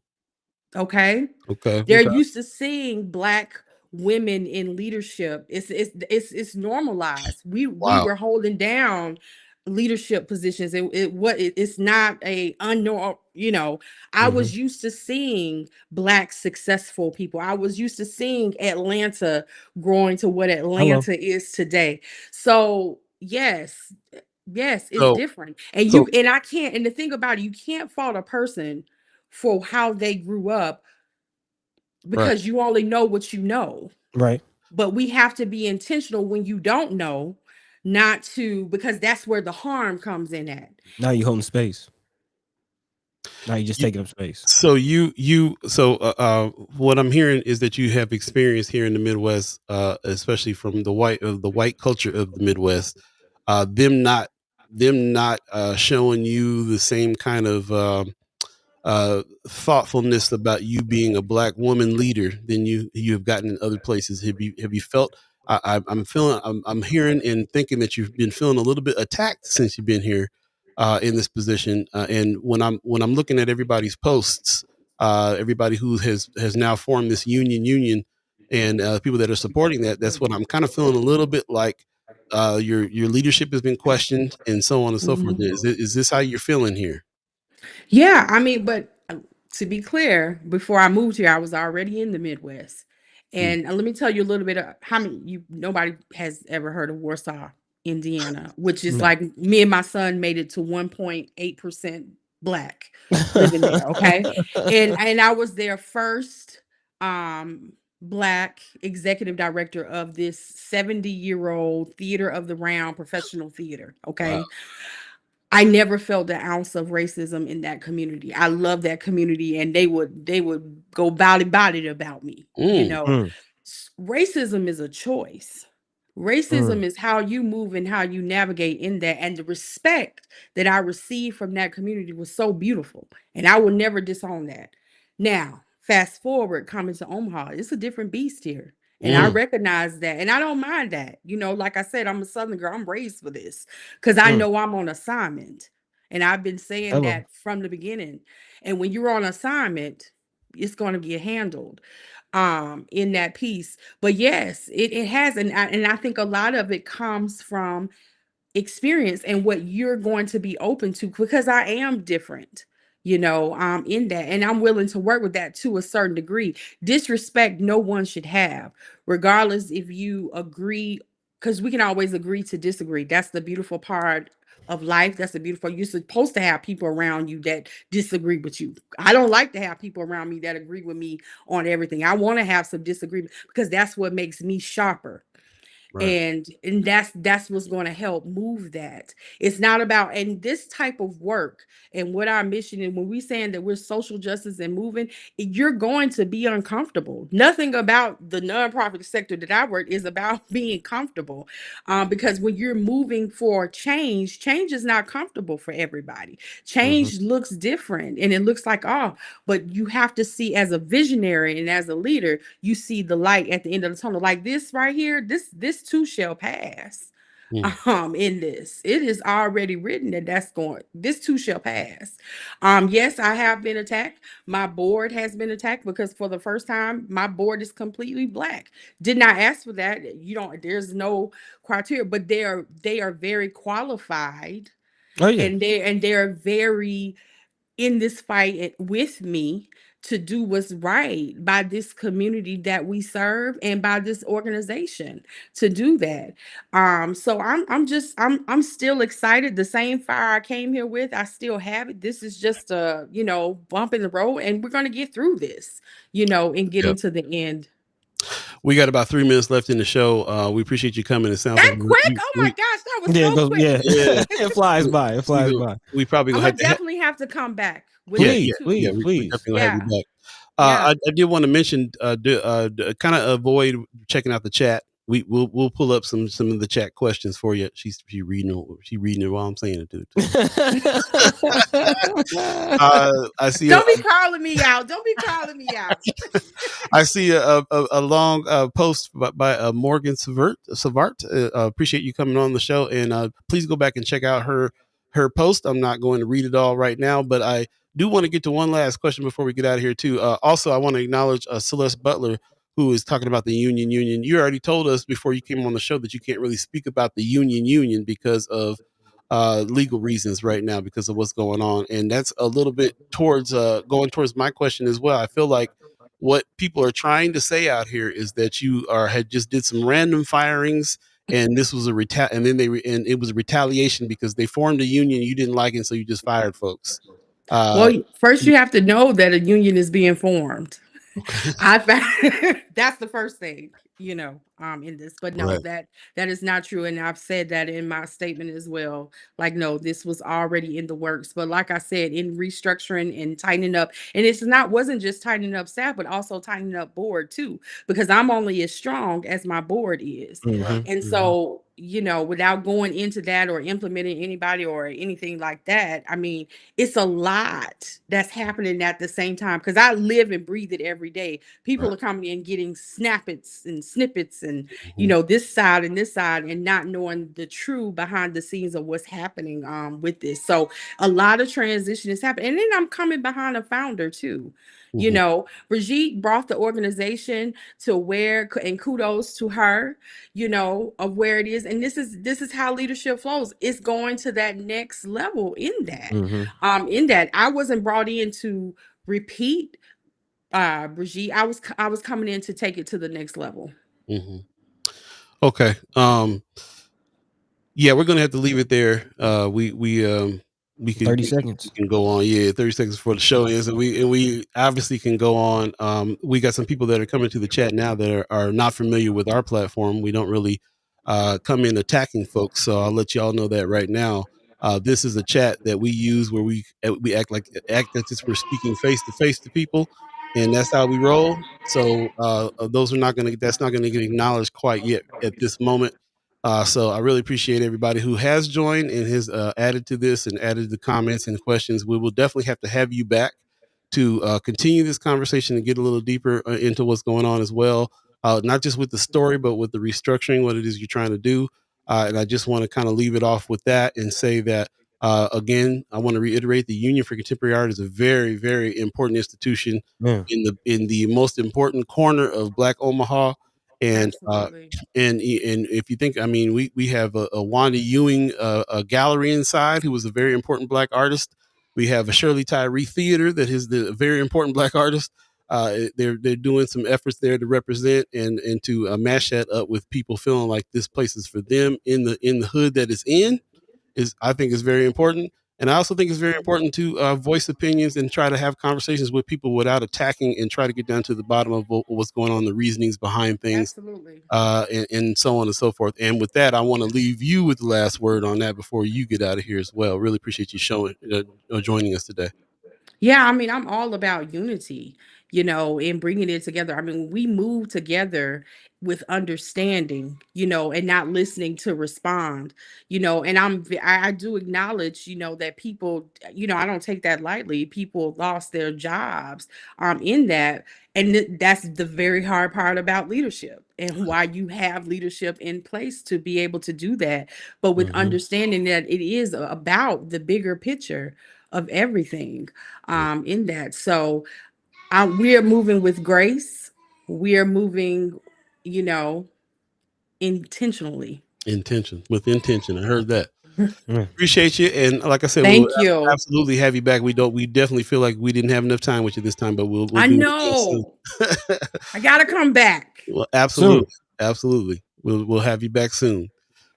Okay. Okay. They're Okay. used to seeing Black women in leadership. It's normalized. We Wow. were holding down leadership positions. It's not a unknown, I was used to seeing Black successful people. I was used to seeing Atlanta growing to what Hello. Atlanta is today. So yes, it's So different. And so the thing about it, you can't fault a person for how they grew up, right. because you only know what you know. Right. But we have to be intentional when you don't know, because that's where the harm comes in at. Now you holding space. Now you just taking up space. So what I'm hearing is that you have experience here in the Midwest, especially from the white culture of the Midwest, them not showing you the same kind of thoughtfulness about you being a black woman leader than you have gotten in other places. Have you felt? I'm hearing and thinking that you've been feeling a little bit attacked since you've been here in this position. And when I'm looking at everybody's posts, everybody who has now formed this union, and people that are supporting that's what I'm kind of feeling a little bit like. Your leadership has been questioned, and so on and so forth. Is this how you're feeling here? Yeah, I mean, but to be clear, before I moved here, I was already in the Midwest. Mm. And let me tell you a little bit of how nobody has ever heard of Warsaw, Indiana, which is No. like me and my son made it to 1.8% Black living there. Okay. And I was their first Black executive director of this 70-year-old theater of the round professional theater. Okay. Wow. I never felt an ounce of racism in that community. I love that community, and they would go body about me. You Mm. know, racism is a choice. Racism Mm. is how you move and how you navigate in that. And the respect that I received from that community was so beautiful, and I will never disown that. Now, fast forward, coming to Omaha, it's a different beast here. And I Mm. recognize that. And I don't mind that. You know, like I said, I'm a Southern girl. I'm raised for this because I Mm. know I'm on assignment. And I've been saying Hello. that from the beginning. And when you're on assignment, it's going to get handled in that piece. But yes, it has. And I think a lot of it comes from experience and what you're going to be open to, because I am different, in that, and I'm willing to work with that to a certain degree. Disrespect no one should have, regardless if you agree, because we can always agree to disagree. That's the beautiful part of life. That's the beautiful, you're supposed to have people around you that disagree with you. I don't like to have people around me that agree with me on everything. I want to have some disagreement because that's what makes me sharper. Right. And that's what's going to help move that. It's not about, and this type of work and what our mission is, when we saying that we're social justice and moving, you're going to be uncomfortable. Nothing about the nonprofit sector that I work is about being comfortable, because when you're moving for change is not comfortable for everybody. Change looks different, and it looks like, oh, but you have to see, as a visionary and as a leader, you see the light at the end of the tunnel. Like this right here, this too shall pass. In this, it is already written that this too shall pass. Yes, I have been attacked. My board has been attacked because for the first time, my board is completely Black. Did not ask for that. There's no criteria, but they are very qualified, Oh yeah. and they're very in this fight with me to do what's right by this community that we serve and by this organization to do that. So I'm still excited. The same fire I came here with, I still have it. This is just a, bump in the road, and we're gonna get through this, and get Yep. into the end. We got about 3 minutes left in the show. We appreciate you coming. It sounds like That quick? Oh my gosh, that was Yeah, it so goes, quick. yeah. Yeah. It flies by. It flies by. We probably I'm gonna gonna have to definitely have to come back with yeah, it yeah, too. yeah. We Please. definitely gonna have you back. Yeah. I did want to mention, kind of avoid checking out the chat. We'll pull up some of the chat questions for you. She's reading it while I'm saying it, dude. I see. Don't be calling me out. Don't be calling me out. I see a long post by Morgan Savart. Appreciate you coming on the show, and please go back and check out her post. I'm not going to read it all right now, but I do want to get to one last question before we get out of here too. Also, I want to acknowledge Celeste Butler, who is talking about the union. You already told us before you came on the show that you can't really speak about the union because of legal reasons right now, because of what's going on, and that's a little bit towards going towards my question as well. I feel like what people are trying to say out here is that you had just did some random firings, and this was and it was a retaliation because they formed a union you didn't like, and so you just fired folks. Well, first you have to know that a union is being formed. Okay. That's the first thing, in this. But no, that is not true. And I've said that in my statement as well. Like, no, this was already in the works. But like I said, in restructuring and tightening up, and wasn't just tightening up staff, but also tightening up board too, because I'm only as strong as my board is. And so, without going into that or implementing anybody or anything like that, I mean, it's a lot that's happening at the same time because I live and breathe it every day. People are coming in getting snippets and this side and this side, and not knowing the true behind the scenes of what's happening with this. So a lot of transition is happening. And then I'm coming behind a founder too. Brigitte brought the organization to where, and kudos to her, of where it is. And this is how leadership flows. It's going to that next level in that. In that I wasn't brought in to repeat Brigitte. I was coming in to take it to the next level. Okay. Yeah, we're gonna have to leave it there. We can 30 seconds. We can go on. Yeah, 30 seconds before the show is, and we obviously can go on. We got some people that are coming to the chat now that are not familiar with our platform. We don't really come in attacking folks, so I'll let y'all know that right now. This is a chat that we use where we act as if we're speaking face to face to people, and that's how we roll. So that's not gonna get acknowledged quite yet at this moment. So I really appreciate everybody who has joined and has added to this and added the comments and questions. We will definitely have to have you back to continue this conversation and get a little deeper into what's going on as well. Not just with the story, but with the restructuring, what it is you're trying to do. And I just want to kind of leave it off with that and say that, again, I want to reiterate the Union for Contemporary Art is a very, very important institution in the most important corner of Black Omaha. And and if you think, I mean, we have a Wanda Ewing a gallery inside who was a very important Black artist. We have a Shirley Tyree Theater that is the very important Black artist. They're doing some efforts there to represent and to mash that up with people feeling like this place is for them in the hood that it's in. I think is very important. And I also think it's very important to voice opinions and try to have conversations with people without attacking, and try to get down to the bottom of what's going on, the reasonings behind things. Absolutely. And so on and so forth. And with that, I want to leave you with the last word on that before you get out of here as well. Really appreciate you joining us today. Yeah, I mean, I'm all about unity, and bringing it together. I mean, we move together with understanding, and not listening to respond, and I do acknowledge, that people, I don't take that lightly. People lost their jobs in that. And that's the very hard part about leadership, and why you have leadership in place to be able to do that. But with understanding that it is about the bigger picture of everything in that. So we are moving with grace. We are moving, intentionally. With intention. I heard that. Appreciate you. And like I said, Thank we'll you. absolutely have you back. We definitely feel like we didn't have enough time with you this time, but we'll I do know. it again soon. I gotta come back. Well, absolutely. Absolutely. We'll have you back soon.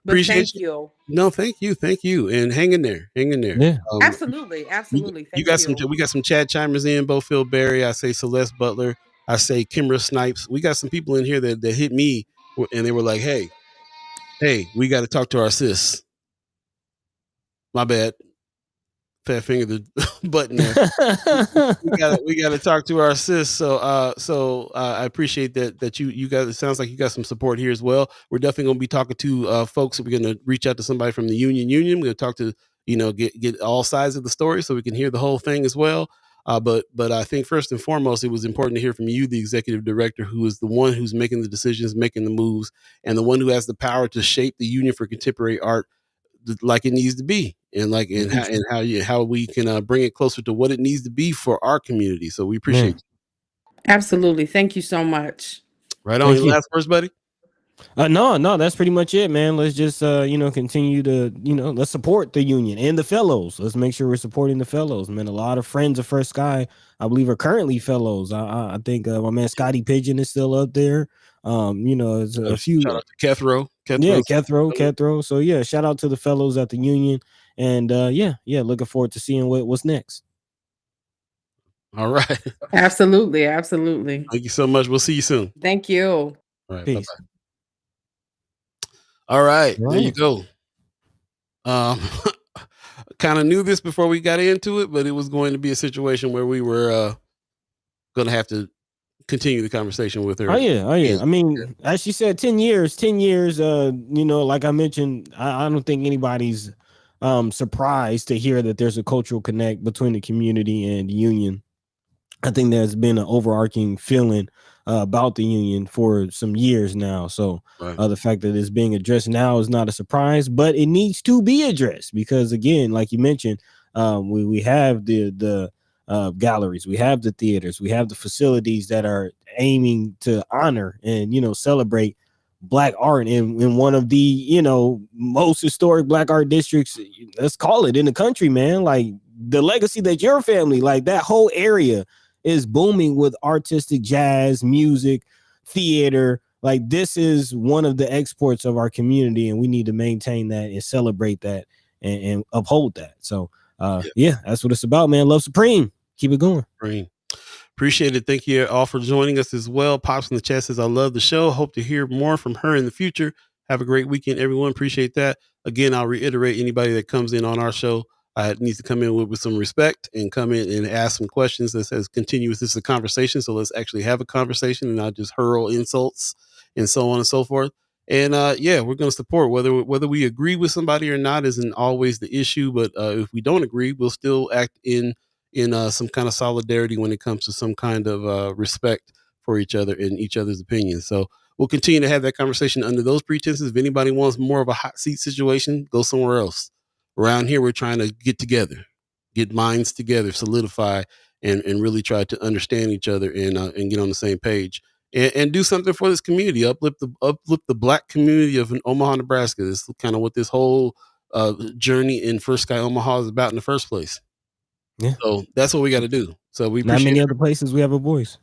But Appreciate thank you. you. No, thank you. And hang in there. Yeah. Absolutely. We got some Chad chimers in, Bo Phil Berry. I say Celeste Butler. I say Kimra Snipes. We got some people in here that hit me and they were like, hey, we got to talk to our sis. My bad. Fat finger the button there. we got to talk to our sis. So I appreciate that you guys. It sounds like you got some support here as well. We're definitely going to be talking to folks. We're going to reach out to somebody from the Union. We're going to talk to get all sides of the story so we can hear the whole thing as well. But I think first and foremost, it was important to hear from you, the executive director, who is the one who's making the decisions, making the moves, and the one who has the power to shape the Union for Contemporary Art like it needs to be, and how we can bring it closer to what it needs to be for our community. So we appreciate you. Absolutely. Thank you so much. Right on. Your last words, buddy? No, that's pretty much it, man. Let's just continue to let's support the Union and the fellows. Let's make sure we're supporting the fellows, man. A lot of friends of First Sky, I believe, are currently fellows. I think my man Scotty Pigeon is still up there. It's a few. Shout out to Kethro. Yeah, Kethro. So yeah, shout out to the fellows at the Union, and looking forward to seeing what's next. All right. Absolutely. Thank you so much. We'll see you soon. Thank you. All right. Peace. Bye-bye. All right, there you go. Kind of knew this before we got into it, but it was going to be a situation where we were going to have to continue the conversation with her. Oh yeah. I mean, as she said, 10 years, like I mentioned, I don't think anybody's surprised to hear that there's a cultural connect between the community and the union. I think there's been an overarching feeling about the union for some years now. So the fact that it's being addressed now is not a surprise, but it needs to be addressed because, again, like you mentioned, we have the galleries, we have the theaters, we have the facilities that are aiming to honor and celebrate Black art in one of the most historic Black art districts, let's call it, in the country, man. Like the legacy that your family, like that whole area is booming with artistic jazz, music, theater. Like this is one of the exports of our community, and we need to maintain that and celebrate that and uphold that. So yeah, that's what it's about, man. Love Supreme. Keep it going. Supreme. Appreciate it. Thank you all for joining us as well. Pops in the chat says, I love the show. Hope to hear more from her in the future. Have a great weekend, everyone. Appreciate that. Again, I'll reiterate, anybody that comes in on our show needs to come in with some respect and come in and ask some questions that says continuous. This is a conversation. So let's actually have a conversation and not just hurl insults and so on and so forth. And yeah, we're going to support whether we agree with somebody or not isn't always the issue. But if we don't agree, we'll still act in some kind of solidarity when it comes to some kind of respect for each other and each other's opinions. So we'll continue to have that conversation under those pretenses. If anybody wants more of a hot seat situation, go somewhere else. Around here, we're trying to get together, get minds together, solidify, and really try to understand each other and get on the same page and do something for this community, uplift the Black community of Omaha, Nebraska. This is kind of what this whole journey in First Sky Omaha is about in the first place. Yeah. So that's what we got to do. So we not many other places we have a voice.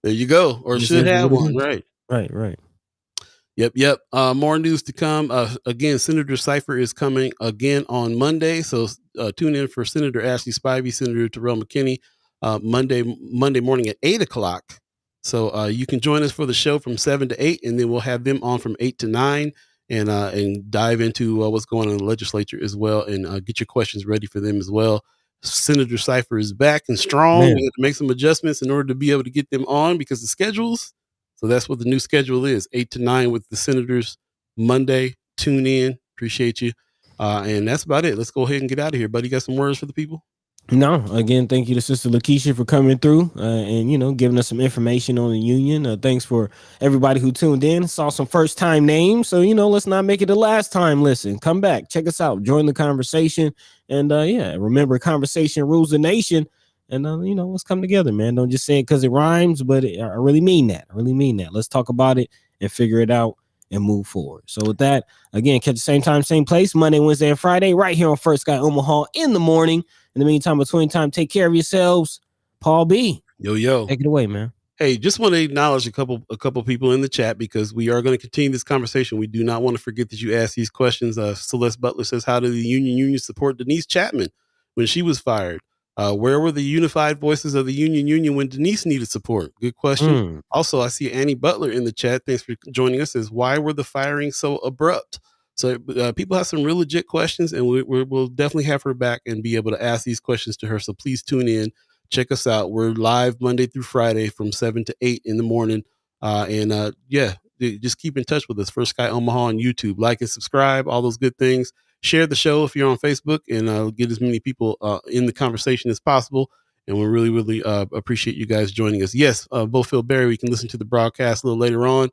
There you go. Or should have one. Right. Yep. More news to come. Again, Senator Cypher is coming again on Monday. So tune in for Senator Ashley Spivey, Senator Terrell McKinney, Monday morning at 8:00. So you can join us for the show from 7 to 8, and then we'll have them on from 8 to 9 and dive into what's going on in the legislature as well, and get your questions ready for them as well. Senator Cypher is back and strong. Man. We have to make some adjustments in order to be able to get them on because the schedules. So that's what the new schedule is, 8 to 9 with the senators Monday. Tune in. Appreciate you. And that's about it. Let's go ahead and get out of here. Buddy, you got some words for the people? No, again, thank you to Sister Lakesha for coming through and, giving us some information on the union. Thanks for everybody who tuned in, saw some first time names. So, let's not make it the last time. Listen, come back, check us out, join the conversation. And remember, conversation rules the nation. And, let's come together, man. Don't just say it because it rhymes, but I really mean that. Let's talk about it and figure it out and move forward. So with that, again, catch the same time, same place, Monday, Wednesday, and Friday, right here on First Sky Omaha in the morning. In the meantime, between time, take care of yourselves. Paul B. Yo. Take it away, man. Hey, just want to acknowledge a couple people in the chat because we are going to continue this conversation. We do not want to forget that you asked these questions. Celeste Butler says, how did the union support Denise Chapman when she was fired? Where were the unified voices of the union when Denise needed support? Good question. Also, I see Annie Butler in the chat. Thanks for joining us. Says, why were the firings so abrupt? So people have some real legit questions, and we'll definitely have her back and be able to ask these questions to her. So please tune in. Check us out. We're live Monday through Friday from 7 to 8 in the morning. Just keep in touch with us. First Sky Omaha on YouTube. Like and subscribe, all those good things. Share the show if you're on Facebook, and get as many people in the conversation as possible. And we really, really appreciate you guys joining us. Yes, Bo Phil Berry, we can listen to the broadcast a little later on.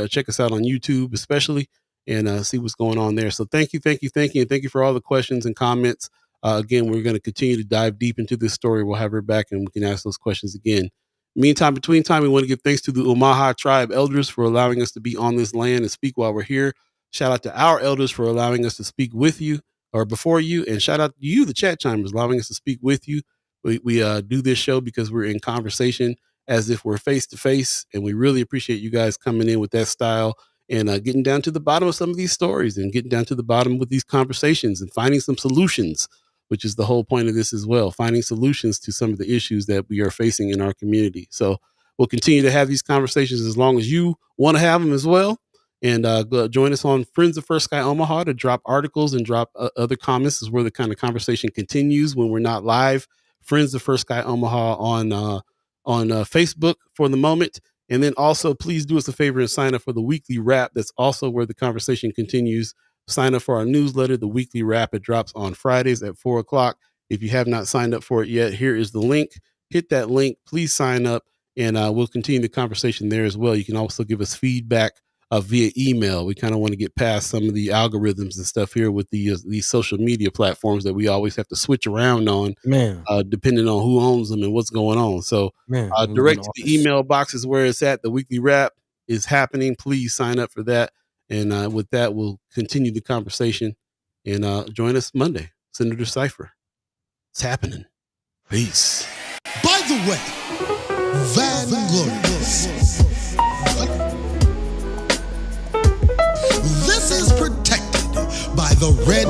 Check us out on YouTube, especially, and see what's going on there. So thank you. And thank you for all the questions and comments. Again, we're going to continue to dive deep into this story. We'll have her back and we can ask those questions again. Meantime, between time, we want to give thanks to the Omaha Tribe elders for allowing us to be on this land and speak while we're here. Shout out to our elders for allowing us to speak with you or before you. And shout out to you, the chat chimers, allowing us to speak with you. We do this show because we're in conversation as if we're face to face. And we really appreciate you guys coming in with that style and getting down to the bottom of some of these stories and getting down to the bottom with these conversations and finding some solutions, which is the whole point of this as well, finding solutions to some of the issues that we are facing in our community. So we'll continue to have these conversations as long as you want to have them as well. And go join us on Friends of First Sky Omaha to drop articles and drop other comments. This is where the kind of conversation continues when we're not live. Friends of First Sky Omaha on Facebook for the moment. And then also, please do us a favor and sign up for the weekly wrap. That's also where the conversation continues. Sign up for our newsletter, the weekly wrap. It drops on Fridays at 4:00. If you have not signed up for it yet, here is the link. Hit that link. Please sign up, and we'll continue the conversation there as well. You can also give us feedback via email. We kind of want to get past some of the algorithms and stuff here with these social media platforms that we always have to switch around on, depending on who owns them and what's going on. So direct to the email box is where it's at. The weekly wrap is happening. Please sign up for that. And with that, we'll continue the conversation and join us Monday. Senator Cypher. It's happening. Peace. By the way, Vanglorious. This is protected by the red